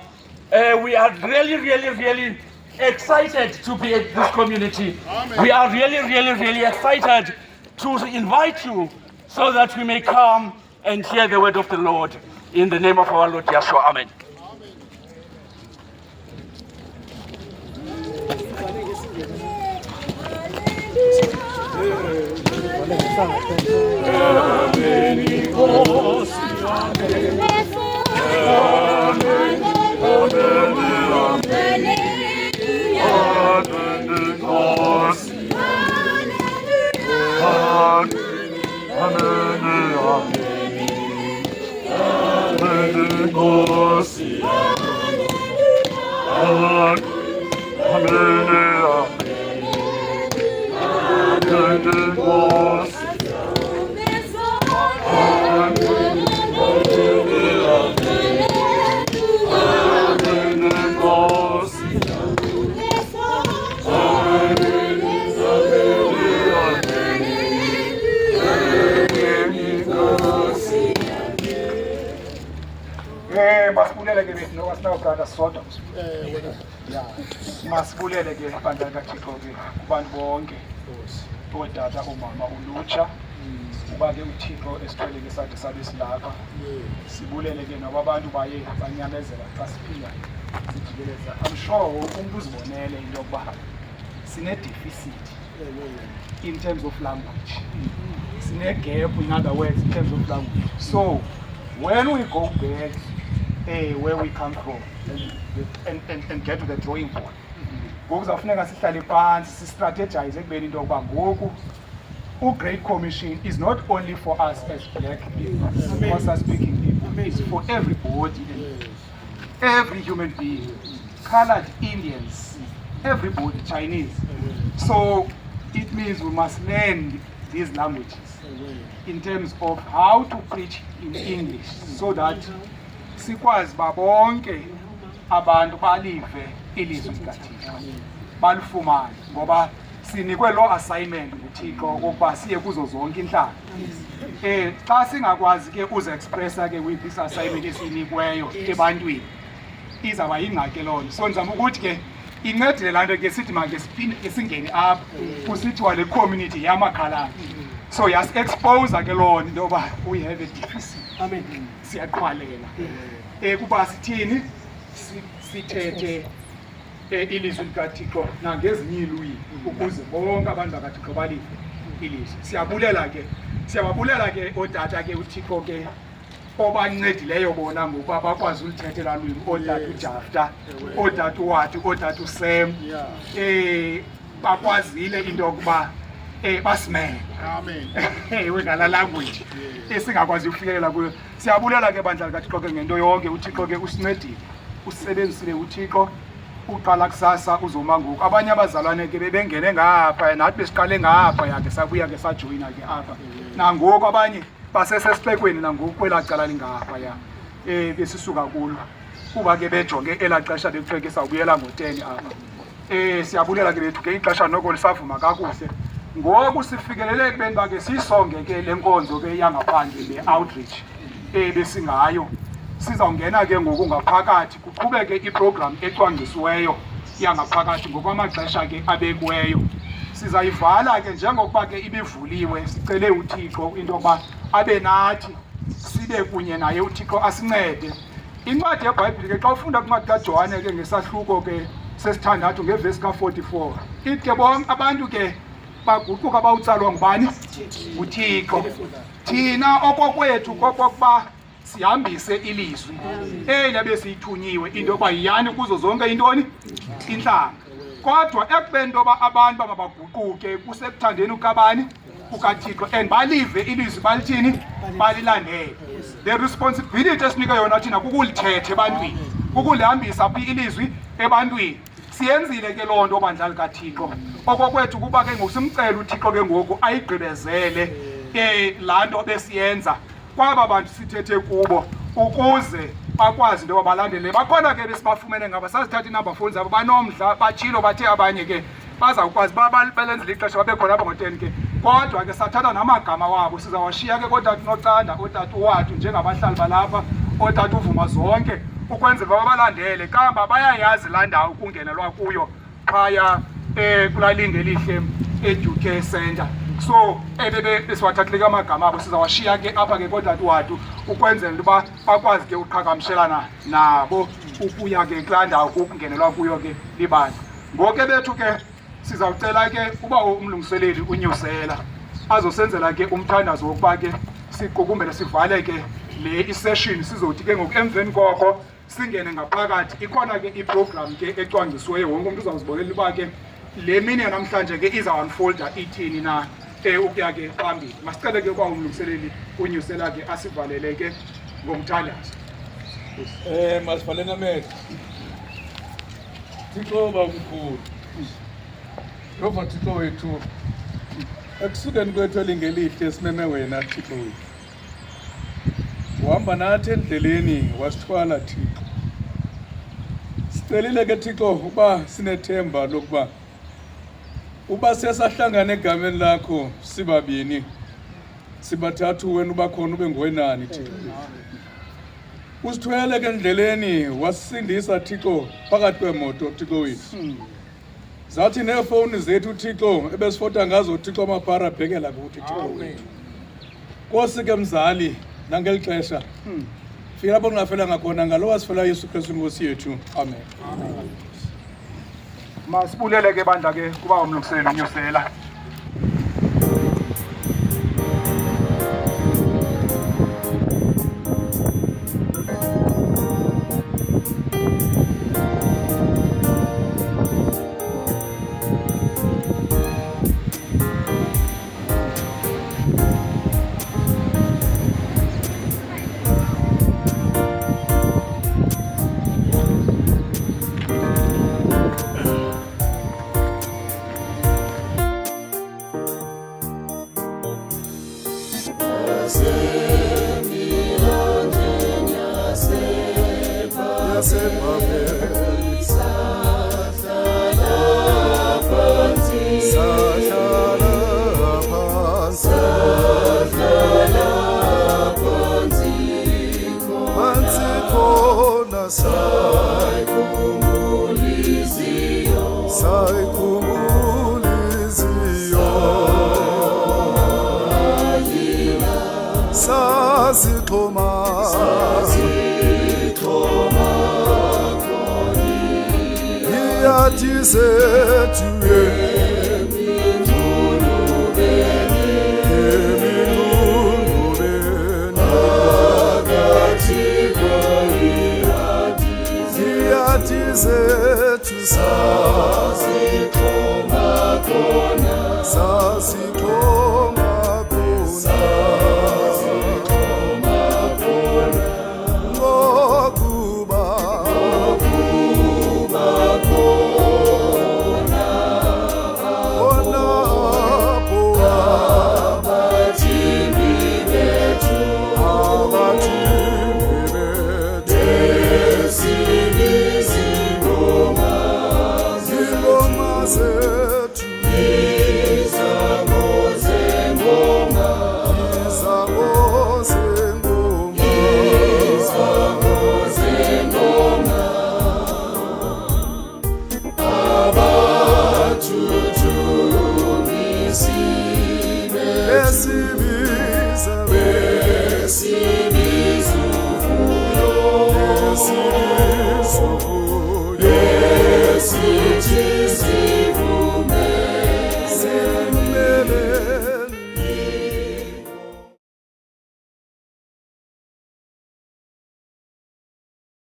We are really excited to be at this community. Amen. We are really excited to invite you so that we may come and hear the word of the Lord. In the name of our Lord Yeshua, amen. Masibulele ke bethu nokwasinabrada sodwa. Masibulele ke bandla kaThixo ke kubantu bonke. Odada, omama, ulutsha. Uba ke uThixo esithwele ke sathi sabe silapha. Sibulele ke nababantu baye banyamezela xa siphila. Sijikeleza. I'm sure umuntu uzibonele into yokuba sine deficit in terms of language. Sine gap, in other words, in terms of language. So when we go back where we come from and get to the drawing board, ngoku zafuneka sihlale phansi si-strategize ekubeni into yokuba ngoku u-Great Commission is not only for us as black people, Xhosa speaking people, it's for everybody, every human being, colored, Indians, everybody, Chinese. So it means we must learn these languages in terms of how to preach in English so that sikwazi babonke abantu balive ilizwi likaThixo balifumane, ngoba sinikwe lo assignment nguThixo ukuba siye kuzo zonke inhlanga. Xa singakwazi ke uze-expressa ke with this assignment esinikweyo ebantwini izawuba yingxaki loo nto. So ndizama ukuthi ke incedile laa nto ke sithi make singene apha kusithiwa le community yamakhalane. So yasi-expose ke loo nto into yoba we have a deficit. Amen. Siyaqhwalela kuba sithini sithethe ilizwi likaThixo nangezinye iilwimi ukuze bonke abantu bakaThixo balive ilizwi. Siyababulela ke ootata ke uThixo ke obancedileyo bona ngokuba bakwazi ulithetha laa lwimi, ootata uJafta, ootata uWathi, ootata uSam, bakwazile into yokuba basimele. Amen. Ngala language esingakwazi ukufikelela kuyo. Siyabulela ke bandla likaThixo ke ngento yonke. uThixo ke usincedile, usisebenzisile uThixo. Uqala kusasa uzoma ngoku. Abanye abazalwane ke bebengene ngapha, nathi besiqale ngapha yakhe sabuya ke sajoyina ke apha. Nangoku abanye basesesixekweni nangoku kwelaa cala lingapha ya besisuka kulo kuba ke bejonge elaa xesha bekuthiwe ke sawubuyela ngo-10 apha. Siyabulela ke bethu ke ixesha noko lisavuma kakuhle ngoku sifikelele ekubeni uba ke siyisonge ke le nkonzo ke yangaphandle le-outreach besingayo. Sizawungena ke ngoku ngaphakathi kuqhubeke iprogram ecwangcisiweyo yangaphakathi ngokwamaxesha ke abekiweyo. Sizayivala ke njengokuba ke ibivuliwe, sicele uThixo into yokuba abe nathi sibe kunye naye uThixo asincede. Incwadi yeBhayibhile ke xa ufunda kwincwadi kaJohane ke ngesahluko ke sesithandathu ngevesi ka-44 ithi ke bonke abantu ke baguquka abawutsalwa ngubani? uThixo. Thina okokwethu kokokuba sihambise ilizwi eli ebesiyithunyiwe into yokuba yiyani kuzo zonke intoni? Intlanga. Kodwa ekubeni into yoba abantu mabaguquke kusekuthandeni ukabani? UkaThixo, and balive ilizwi balithini? Balilandele. The responsibility esinika yona thina kukulithetha ebantwini, kukulihambisa phi ilizwi ebantwini. Siyenzile ke loo nto bandla likaThixo. Okokwethu kuba ke ngokusimcela uThixo ke ngoku ayigqibezele laa nto besiyenza kwaba bantu sithethe kubo ukuze bakwazi into yoba balandele. Bakhona ke besibafumene ngaba sazithatha inumber phone zabo banomdla batshilo bathe abanye ke bazawukwazi balenzile ixesha babekhona apha ngo-10 ke, kodwa ke sathatha namagama wabo sizawashiya ke kootata uNocanda, ootata uWatu njengabahlali balapha, ootata uVuma zonke ukwenzela uba babalandele. Kamba bayayazi laa ndawo kungenelwa kuyo phaya kulaa linge elihle eDuke Center. So besiwathathile ke amagama abo sizawashiya ke apha ke kootata uWatu ukwenzela into yoba bakwazi ke uqhagamshelana nabo ukuya ke kulaa ndawo kungenelwa kuyo ke libandla. Ngoku bethu ke sizawucela ke uba umlungiseleli unyusela azosenzela ke umthandazo wokuba ke siqukumbele sivale ke le isession. Sizothi ke ngoku emveni koko singene ngaphakathi. Ikhona ke iprogram ke ecwangcisiweyo, wonke umuntu uzawuzibonela uba ke le mini yanamhlanje ke iza-unfolda ithini na ukuya ke phambili. Masicele ke uba umlungiseleli unyusela ke asivalele ke ngomthandazo. Masivaleni amehlo. Thixo bamkhulu, Yehova Thixo wethu, ekusukeni kwethu elingelihle simeme wena Thixo wethu. Uhamba nathi endleleni wasithwala Thixo. Sicelile ke Thixo uba sinethemba lokuba uba siyasahlangana egameni lakho sibabini sibathathu wena uba khona ube nguwenani Thixo. Usithwele ke endleleni wasisindisa Thixo phakathi kwemoto Thixo wethu. Zathi neefowuni zethu Thixo ebesifota ngazo Thixo amabhara abhekela kuthi Thixo wethu. Nkosi ke mzali nangeli xesha fika lapho kungafelanga khona ngalo wasifela Yesu Kristu Nkosi yethu. Amen. Masibulele ke bandla ke kuba umlungiseleli unyusela. Yati se tuye